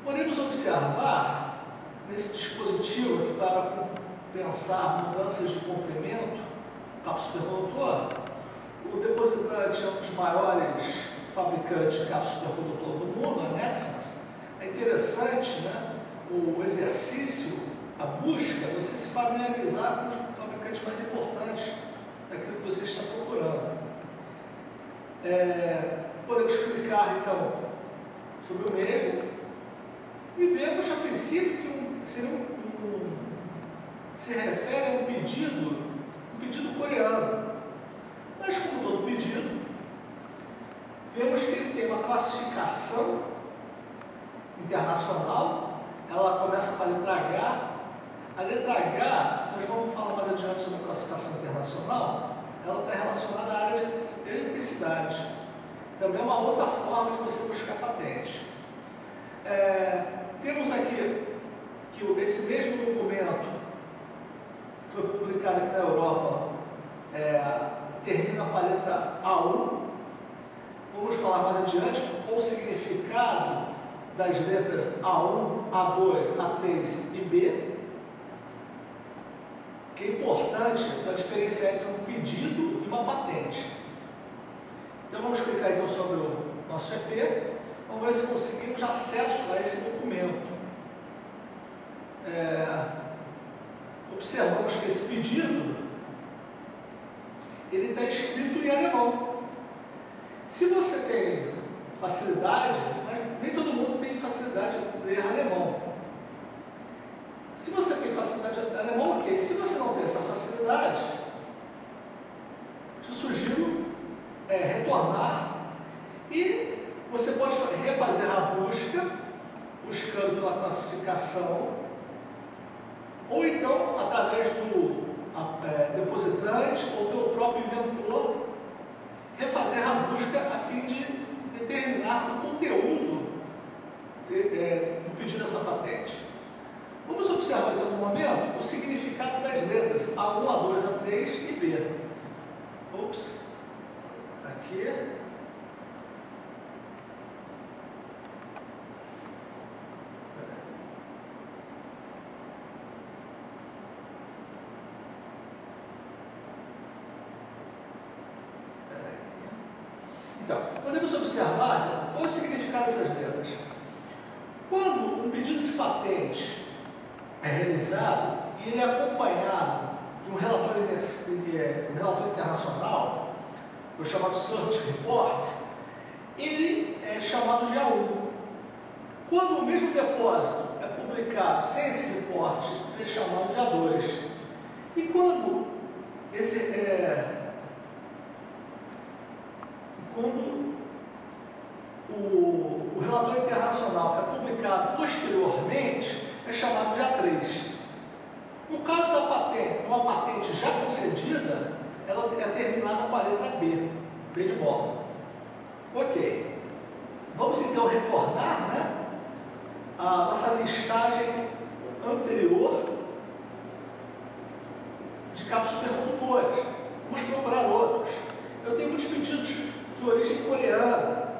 Podemos observar nesse dispositivo aqui para pensar mudanças de comprimento, cabo supercondutor, o depositante é um dos maiores fabricantes de cabo supercondutor do mundo, a Nexans. É interessante, né, o exercício, a busca, você se familiarizar com os fabricantes mais importantes daquilo que você está procurando. Podemos clicar então sobre o mesmo e vemos a princípio que se refere a um pedido coreano. Mas como todo pedido, vemos que ele tem uma classificação internacional. Ela começa com a letra H. A letra H, nós vamos falar mais adiante sobre a classificação internacional. Ela está relacionada à área de eletricidade. Também é uma outra forma de você buscar patente. Temos aqui que esse mesmo documento foi publicada aqui na Europa, termina com a letra A1. Vamos falar mais adiante qual o significado das letras A1, A2, A3 e B, que é importante para diferenciar entre um pedido e uma patente. Então vamos clicar então sobre o nosso EP, vamos ver se conseguimos acesso a esse documento. Observamos que esse pedido ele está escrito em alemão. Se você tem facilidade, mas nem todo mundo tem facilidade de ler alemão. Se você tem facilidade de alemão, ok. Se você não tem essa facilidade, te sugiro retornar e você pode refazer a busca, buscando pela classificação, ou então através do depositante ou pelo próprio inventor, refazer a busca a fim de determinar o conteúdo do pedido dessa patente. Vamos observar então no momento o significado das letras A1, A2, A3 e B. Ops, aqui. Então, podemos observar qual é o significado dessas letras. Quando um pedido de patente é realizado e ele é acompanhado de um relatório internacional, o chamado Search Report, ele é chamado de A1. Quando o mesmo depósito é publicado sem esse reporte, ele é chamado de A2. E quando o relatório internacional é publicado posteriormente, é chamado de A3. No caso da patente, uma patente já concedida, ela é terminada com a letra B, B de bola. Ok. Vamos então retornar, a nossa listagem anterior de cabos supercondutores. Vamos procurar outros. Eu tenho muitos pedidos de origem coreana.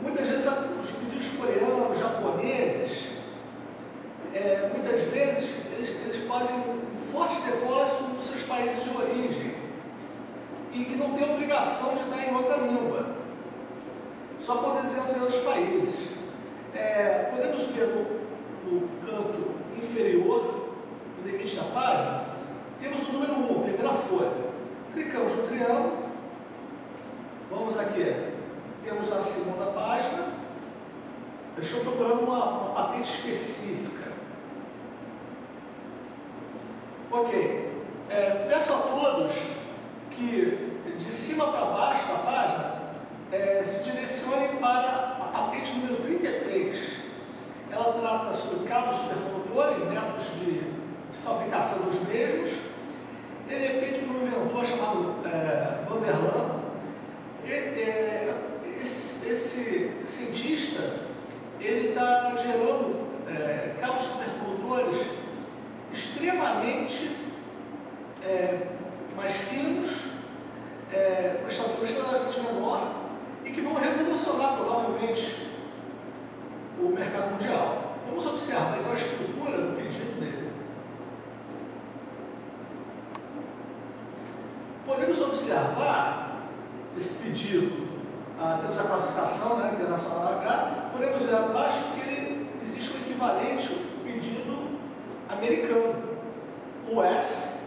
Muitas vezes os pedidos coreanos, japoneses, muitas vezes eles fazem um forte depósito nos seus países de origem e que não tem obrigação de estar em outra língua, só poder dizer em outros países. Podemos ver no canto inferior do limite da página, temos o número 1, primeira folha. Clicamos no triângulo, vamos aqui, temos a segunda página. Eu estou procurando uma patente específica. Ok. Peço a todos que de cima para baixo da página se direcionem para a patente número 33. Ela trata sobre cabos supercondutores, métodos de fabricação dos mesmos. Ele é feito por um inventor chamado Van der Laan. Esse cientista ele está gerando cabos supercondutores extremamente mais finos, uma estatura extremamente menor e que vão revolucionar provavelmente o mercado mundial. Vamos observar então a estrutura do pedido dele. Podemos observar esse pedido. Temos a classificação internacional H. Podemos ver abaixo que existe um equivalente ao pedido americano, US,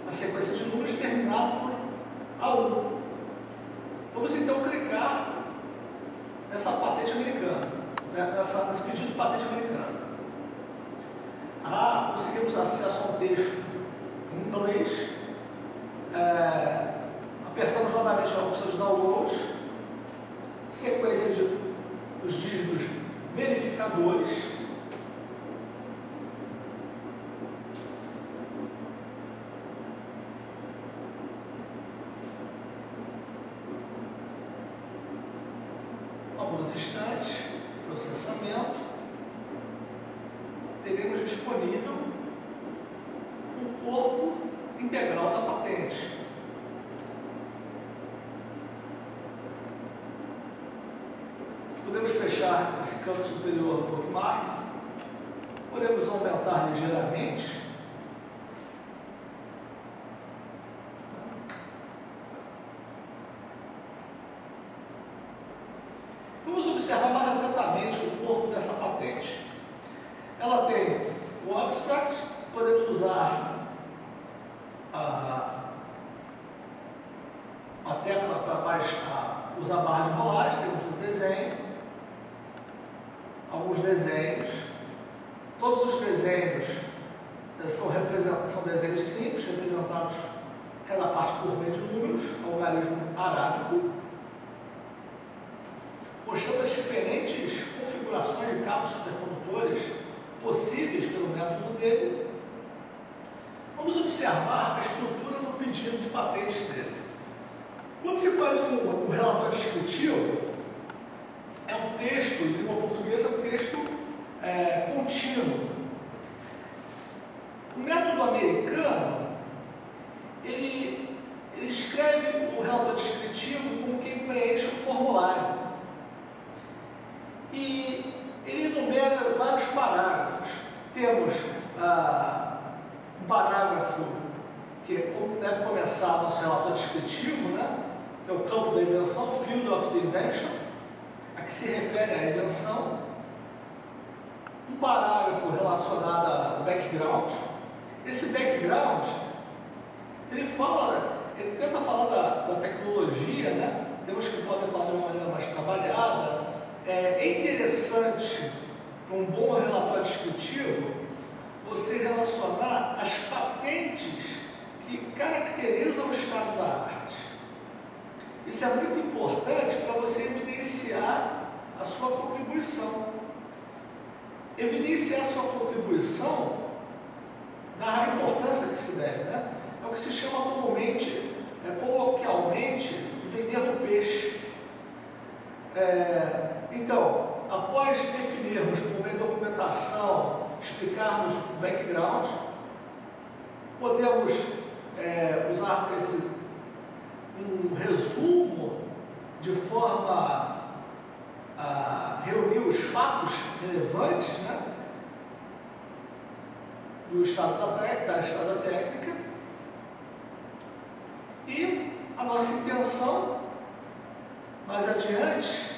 a sequência de números terminado por A1. Vamos então clicar nessa patente americana, nesse pedido de patente americana. Conseguimos acesso ao texto em inglês. Apertamos novamente a opção de download, sequência dos dígitos verificadores. Alguns instantes, processamento. Teremos disponível um corpo integral da patente. Podemos fechar esse campo superior do bookmark, podemos aumentar ligeiramente. Vamos observar mais atentamente o corpo dessa patente. Ela tem o abstract, podemos usar a tecla para usar a barra de rolagem, temos um desenho, alguns desenhos. Todos os desenhos são desenhos simples, representados cada parte por meio de números, algarismo arábico, mostrando as diferentes configurações de cabos supercondutores possíveis pelo método dele. Vamos observar a estrutura do pedido de patentes dele. Quando se faz um relatório descritivo, é um texto, em língua portuguesa, é um texto contínuo. O método americano, ele escreve o relatório descritivo como quem preenche um formulário. E ele enumera vários parágrafos. Temos um parágrafo que deve começar nosso relatório descritivo, né? Que é o campo da invenção, Field of the Invention, a que se refere à invenção. Um parágrafo relacionado ao background. Esse background, ele tenta falar da tecnologia, né? Temos que podem falar de uma maneira mais trabalhada. É interessante, para um bom relatório descritivo, você relacionar as patentes que caracterizam o estado da arte. Isso é muito importante para você evidenciar a sua contribuição. Evidenciar a sua contribuição dá a importância que se deve, né? É o que se chama comumente, coloquialmente, de vender o peixe. Então, após definirmos por meio de documentação, explicarmos o background, podemos usar um resumo de forma a reunir os fatos relevantes, né, do estado da técnica, e a nossa intenção mais adiante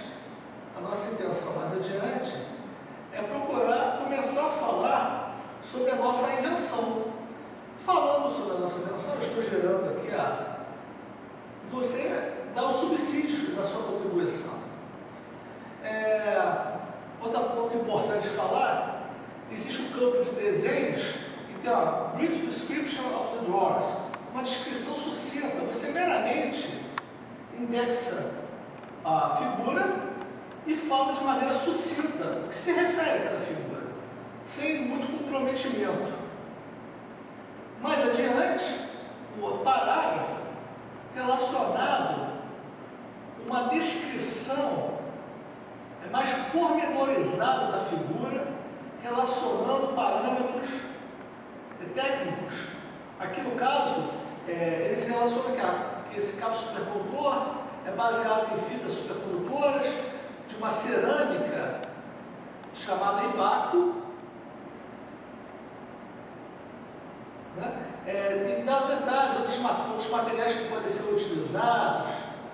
é procurar começar a falar sobre a nossa invenção. Falando sobre a nossa invenção, eu estou gerando aqui você dá o subsídio da sua contribuição. Outro ponto importante falar, existe um campo de desenhos, então, brief description of the drawers, uma descrição sucinta. Você meramente indexa a figura e fala de maneira sucinta o que se refere a cada figura, sem muito comprometimento. Mais adiante, o parágrafo relacionado a uma descrição mais pormenorizada da figura, relacionando parâmetros técnicos. Aqui no caso, ele se relaciona que esse cabo supercondutor é baseado em fitas supercondutoras de uma cerâmica chamada Ibaco, né? E dá detalhes, outros materiais que podem ser utilizados,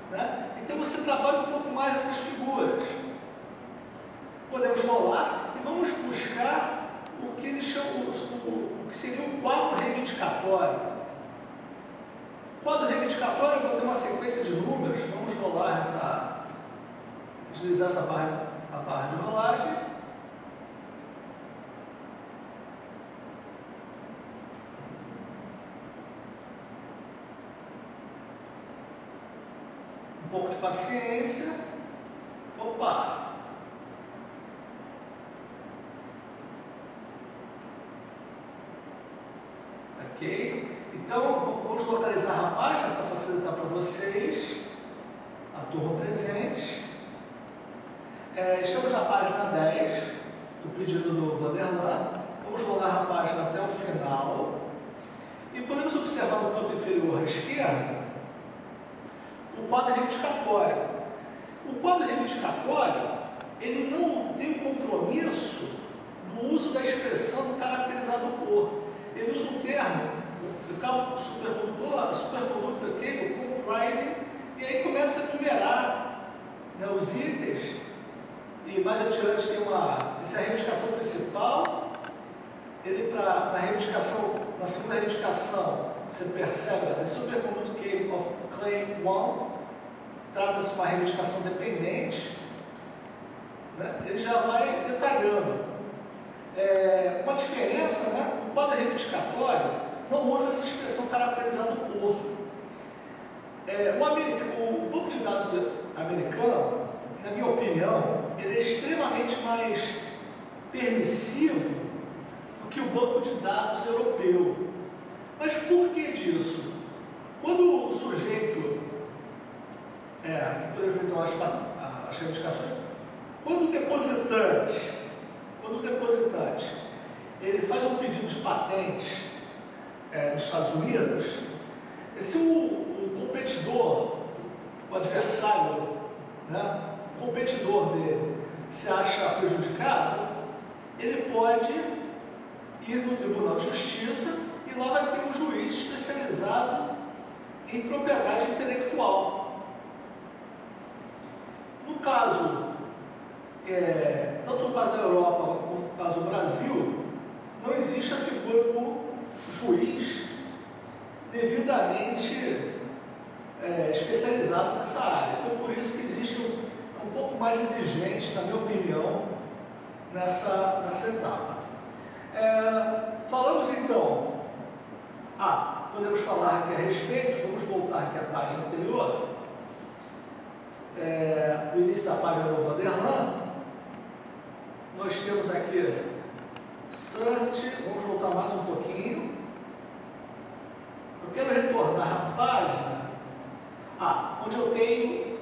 né? Então você trabalha um pouco mais essas figuras. Podemos rolar e vamos buscar o que eles chamam, o que seria um quadro reivindicatório. Quadro reivindicatório, eu vou ter uma sequência de números, vamos rolar utilizar a barra de rolagem. Um pouco de paciência. Opa! Ok? Então, vamos localizar a página para facilitar para vocês, a turma presente. Estamos na página 10 do pedido do Vanderlan. Vamos rolar a página até o final. E podemos observar no canto inferior à esquerda o quadro reivindicatório. O quadro reivindicatório, ele não tem o compromisso do uso da expressão caracterizado por. Ele usa o termo, o campo superconductor cable comprising, e aí começa a enumerar, né, os itens, e mais adiante tem essa é a reivindicação principal. Ele, na reivindicação, na segunda reivindicação, você percebe, a Superconductor Cable of Claim 1, trata-se de uma reivindicação dependente, né? Ele já vai detalhando. Uma diferença, né? O quadro reivindicatório não usa essa expressão caracterizado por. O banco de dados americano, na minha opinião, ele é extremamente mais permissivo do que o banco de dados europeu. Mas por que disso? Quando o sujeito, podemos ver então as reivindicações, quando o depositante ele faz um pedido de patente nos Estados Unidos, se o competidor, o adversário, né, o competidor dele se acha prejudicado, ele pode ir no Tribunal de Justiça e lá vai ter um juiz especializado em propriedade intelectual. No caso, tanto no caso da Europa como no caso do Brasil, não existe a figura do juiz devidamente especializado nessa área. Então, por isso que existe um pouco mais exigente, na minha opinião, nessa etapa. Falamos então, podemos falar aqui a respeito, vamos voltar aqui à página anterior, no início da página do Vanderlan, nós temos aqui search, vamos voltar mais um pouquinho. Eu quero retornar à página onde eu tenho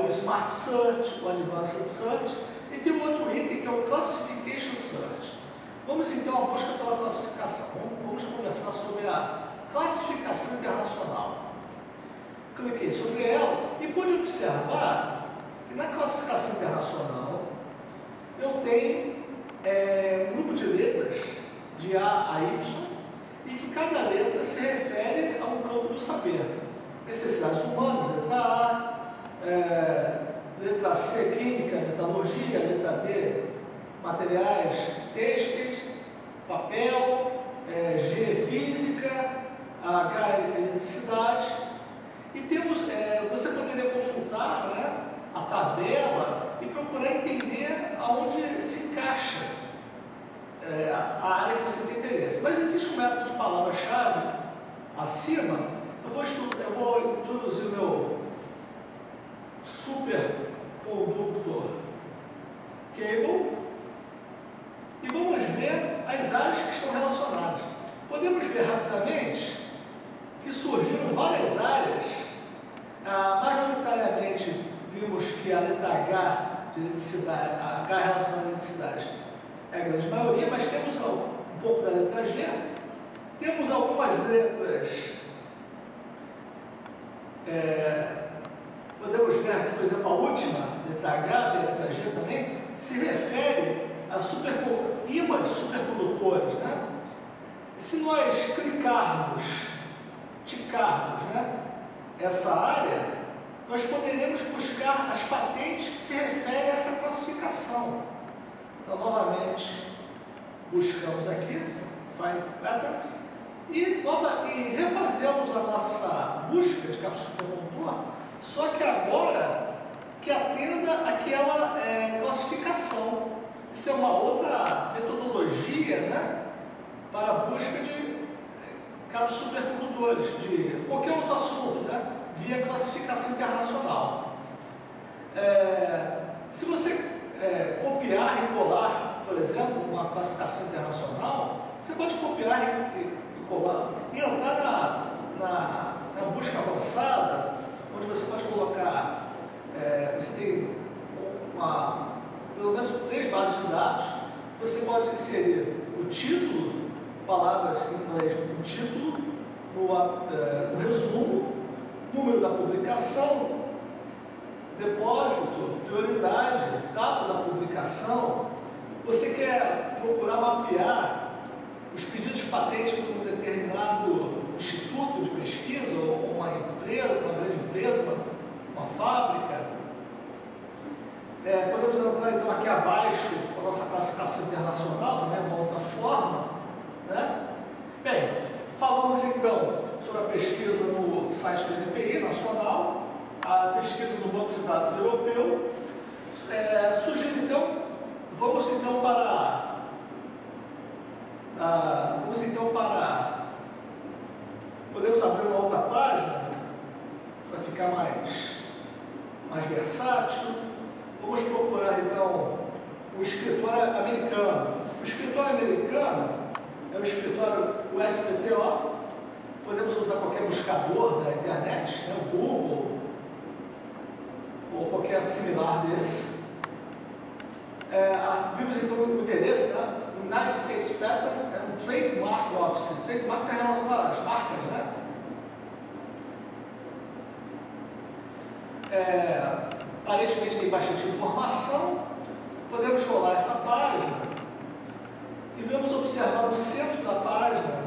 o Smart Search, o Advanced Search, e tem um outro item que é o Classification Search. Vamos então à busca pela classificação. Vamos conversar sobre a classificação internacional. Cliquei sobre ela e pude observar que na classificação internacional eu tenho um grupo de letras de A a Y e que cada letra se refere a um campo do saber. Necessidades humanas, letra A, letra C, química, metalurgia, letra D, materiais têxteis, papel, G, física, H, eletricidade. E temos, você poderia consultar, né, a tabela e procurar entender aonde se encaixa a área que você tem interesse. Mas existe um método de palavra-chave acima. Eu vou introduzir o meu Superconductor Cable e vamos ver as áreas que estão relacionadas. Podemos ver rapidamente que surgiram várias áreas. Majoritariamente vimos que a letra H de eletricidade, a H relacionada à eletricidade é a grande maioria, mas temos um pouco da letra G, temos algumas letras, podemos ver aqui, por exemplo, a última, letra H, da letra G também, se refere a ímãs supercondutores, né? Se nós ticarmos, né, essa área, nós poderemos buscar as patentes que se referem a essa classificação. Então, novamente, buscamos aqui, Find Patents, e refazemos a nossa busca de campo supercondutor, só que agora que atenda àquela classificação. Isso é uma outra metodologia, né, para a busca de cabos supercondutores, de qualquer outro assunto, né, via classificação internacional. Se você copiar e colar, por exemplo, uma classificação internacional, você pode copiar e colar e entrar na busca avançada, onde você pode colocar, você tem pelo menos 3 bases de dados, você pode inserir o título, palavras em inglês, o título, no resumo, número da publicação, depósito, prioridade, data da publicação. Você quer procurar mapear os pedidos de patente para um determinado instituto de pesquisa, ou uma empresa, uma grande empresa, uma fábrica. Podemos entrar então aqui abaixo com a nossa classificação internacional, né, uma outra forma. Né? Bem, falamos então sobre a pesquisa no site do NPI nacional, a pesquisa no banco de dados europeu. Sugiro então, vamos então para podemos abrir uma outra página para ficar mais versátil. Vamos procurar então o escritório americano. O escritório americano é o escritório USPTO. Podemos usar qualquer buscador da internet, né, o Google ou qualquer similar desse. Vimos então o endereço, né? United States Patent and Trademark Office. Trademark é relacionado às marcas, né? Aparentemente tem bastante informação. Podemos rolar essa página e vamos observar no centro da página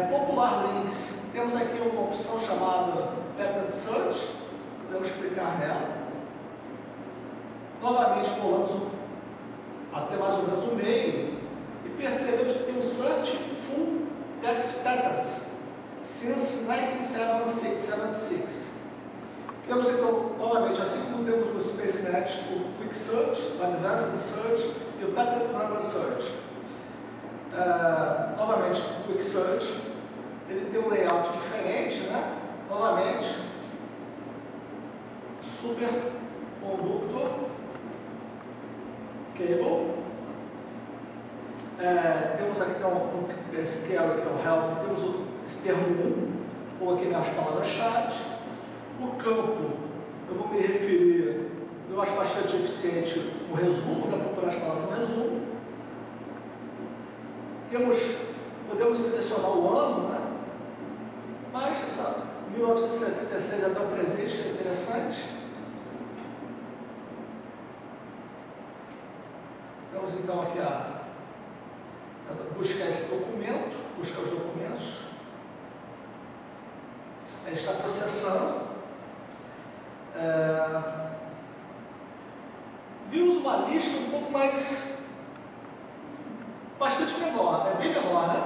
Popular Links. Temos aqui uma opção chamada Patent Search. Podemos clicar nela. Novamente rolamos até mais ou menos o meio e percebemos que tem um Search Full Text Patents since 1976. Temos então, novamente, assim como temos no SpaceNet, o Quick Search, o Advanced Search e o Patent Number Search. Novamente, o Quick Search, ele tem um layout diferente, né? Novamente, Superconductor Cable. Temos aqui então esse quero que é o help, temos esse termo 1, coloquei minhas palavras-chave. O campo, eu vou me referir, eu acho bastante eficiente o resumo, né? Procurar as palavras no resumo. Podemos selecionar o ano, né? Mas essa 1976 até o presente é interessante. Vamos então aqui a buscar esse documento, buscar os documentos. Ele está processando. Vimos uma lista um pouco bastante menor, bem menor, né?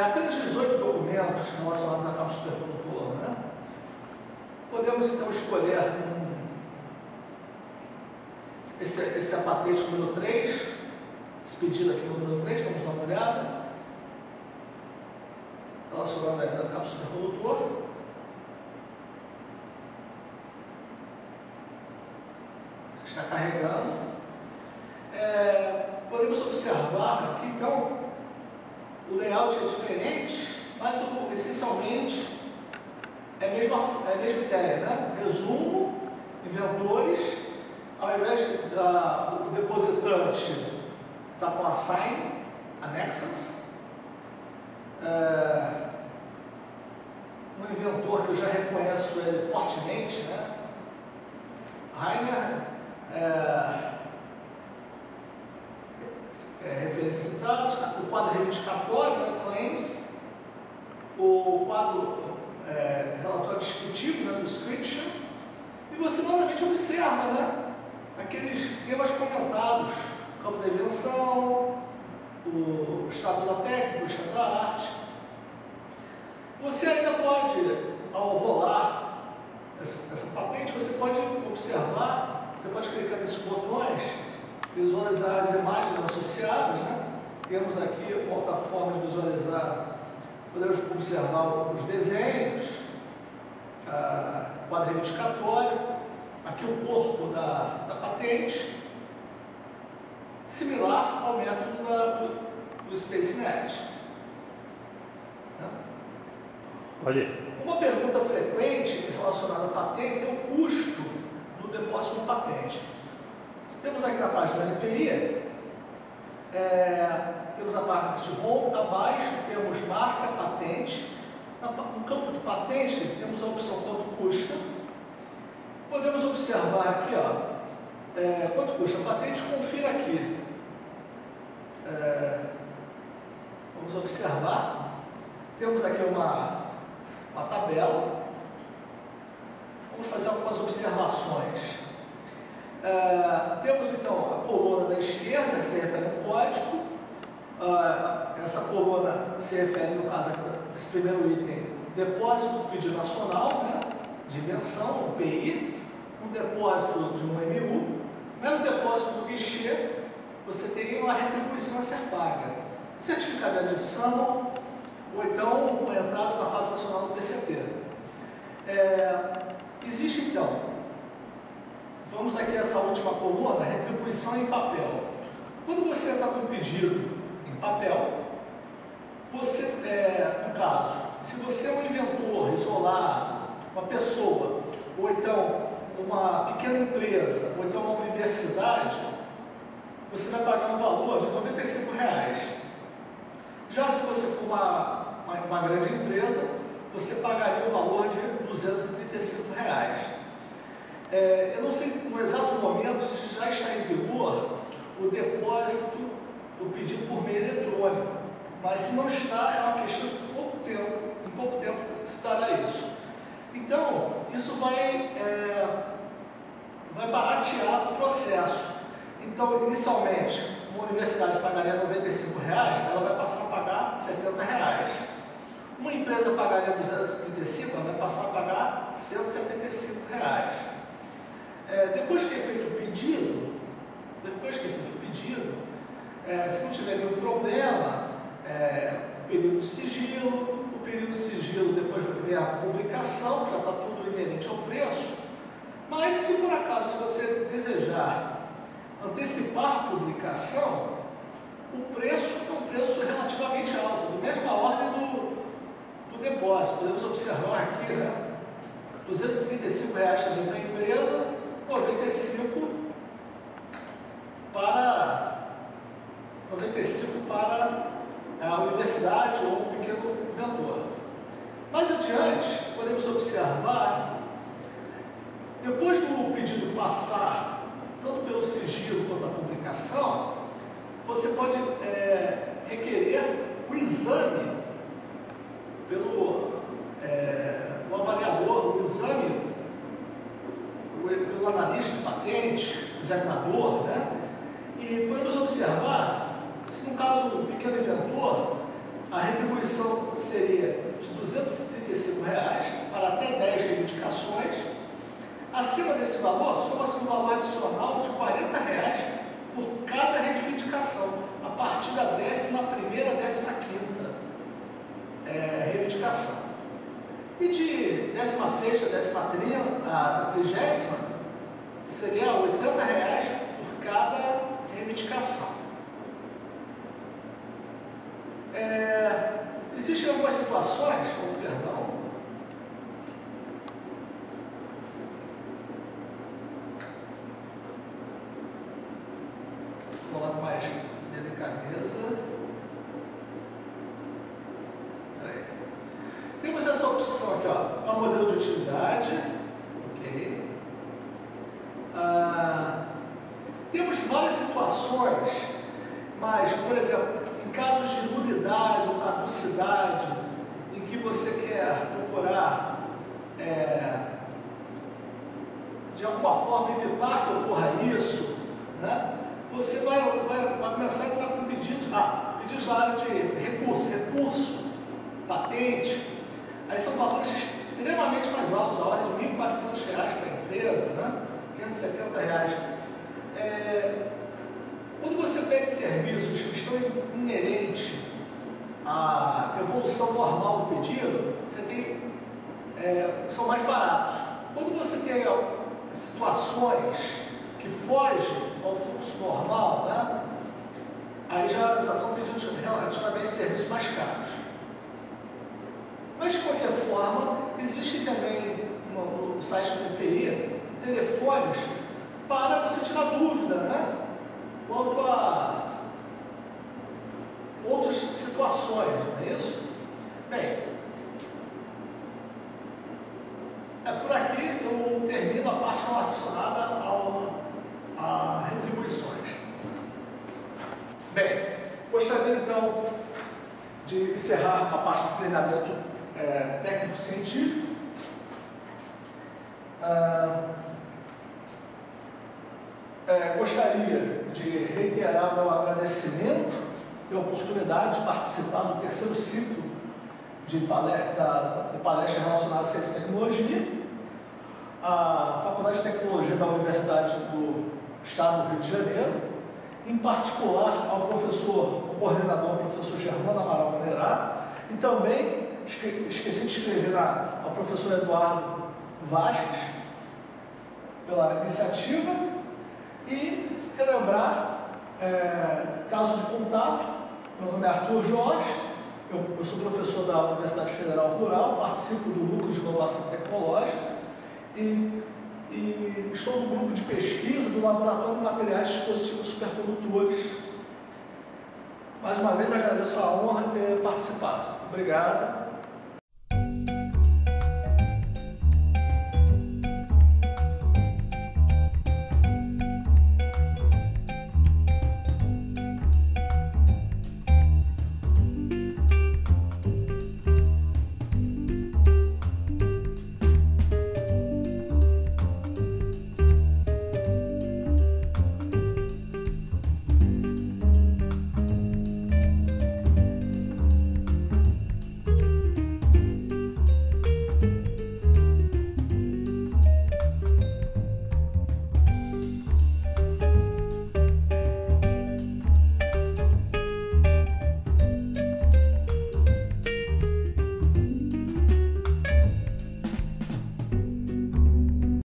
Apenas 18 documentos relacionados a campo supercondutor, né? Podemos então escolher esse é a patente número 3, esse pedido aqui número 3, vamos dar uma olhada. Relacionado ao campo supercondutor. Está carregando. Podemos observar aqui, então, o layout é diferente, mas essencialmente é a mesma ideia, né? Resumo, inventores, ao invés do depositante está com assign, annexes, um inventor que eu já reconheço ele fortemente, né? Rainer, referência citada, o quadro reivindicatório, né, claims, o quadro relatório descritivo, né, description, e você novamente observa, né, aqueles temas comentados, campo da invenção, o estado da técnica, o estado da arte. Você ainda pode, ao rolar essa patente, você pode observar, você pode clicar nesses botões, visualizar as imagens associadas, né? Temos aqui uma outra forma de visualizar, podemos observar os desenhos, quadro reivindicatório, aqui o corpo da patente, similar ao método do SpaceNet. Pode ir. Uma pergunta frequente relacionada a patentes é o custo do depósito de patente. Temos aqui na página do NPI, temos a parte home, abaixo temos marca, patente, No campo de patente, temos a opção quanto custa. Podemos observar aqui, ó, quanto custa a patente, confira aqui. Vamos observar. Temos aqui uma tabela. Vamos fazer algumas observações. Temos então a coluna da esquerda, se refere ao código. Essa coluna se refere, no caso, esse primeiro item, depósito do pedido nacional, né, dimensão, o PI, um depósito de um MU, no depósito do guichê, você tem uma retribuição a ser paga, certificado de adição, ou então uma entrada na fase nacional do PCT. Existe então, vamos aqui a essa última coluna, retribuição em papel. Quando você está com um pedido em papel, você, no caso, se você é um inventor isolado, uma pessoa, ou então uma pequena empresa, ou então uma universidade, você vai pagar um valor de R$ 95,00. Já se você for uma grande empresa, você pagaria um valor de R$ 235,00. Eu não sei no exato momento se já está em vigor o depósito do pedido por meio eletrônico, mas se não está, é uma questão de pouco tempo, em pouco tempo se dará isso. Então, isso vai baratear o processo. Então, inicialmente, uma universidade pagaria R$ 95,00, ela vai passar a pagar R$ 70,00. Uma empresa pagaria R$ 235, ela vai passar a pagar R$ 175,00. Depois que é feito o pedido, se não tiver nenhum problema, o período de sigilo, depois vem a publicação, já está tudo inerente ao preço. Mas se por acaso você desejar antecipar a publicação, o preço é um preço relativamente alto, da mesma ordem do depósito. Podemos observar aqui, né? R$ 235,00 também para a empresa, R$ 95 para a universidade ou um pequeno inventor. Mais adiante, podemos observar, depois do pedido passar, tanto pelo sigilo quanto a publicação, você pode requerer o exame pelo avaliador, o exame pelo analista de patente, examinador, né? E podemos observar, se no caso do pequeno inventor, a retribuição seria de R$ 235,00 para até 10 reivindicações. Acima desse valor, soma-se um valor adicional de R$ 40,00 por cada reivindicação, a partir da 11ª, 15ª reivindicação. E de 16ª, 30ª, seria R$ 80,00 por cada reivindicação. Existem algumas situações, coloco mais delicadeza. Temos essa opção aqui, ó, o modelo de utilidade, ok. Temos várias situações, mas, por exemplo, em casos de nulidade ou caducidade, em que você quer procurar, de alguma forma, evitar que ocorra isso, né? Você vai começar a entrar com pedidos na área de recurso, patente. Aí são valores extremamente mais altos, a ordem de R$ 1.400 para a empresa, né? R$ 570,00. Quando você pede serviços que estão inerentes à evolução normal do pedido, você tem, são mais baratos. Quando você tem situações que fogem ao fluxo normal, né? Aí já são pedidos relativamente serviços mais caros. Mas, de qualquer forma, existe também no site do IPI telefones para você tirar dúvida, né? Quanto a outras situações, não é isso? Bem, Por aqui eu termino a parte relacionada a retribuições. Bem, gostaria então de encerrar a parte do treinamento técnico-científico. Gostaria de reiterar meu agradecimento pela oportunidade de participar do terceiro ciclo de palestras relacionadas à ciência e tecnologia. A Faculdade de Tecnologia da Universidade do Estado do Rio de Janeiro, em particular ao coordenador, professor Germano Amaral Maneirá, e também esqueci de escrever ao professor Eduardo Vasques pela iniciativa, e relembrar caso de contato. Meu nome é Arthur Jorge, eu sou professor da Universidade Federal Rural, participo do Núcleo de Inovação Tecnológica e estou no grupo de pesquisa do Laboratório de Materiais de Dispositivos Supercondutores. Mais uma vez agradeço a honra de ter participado. Obrigado.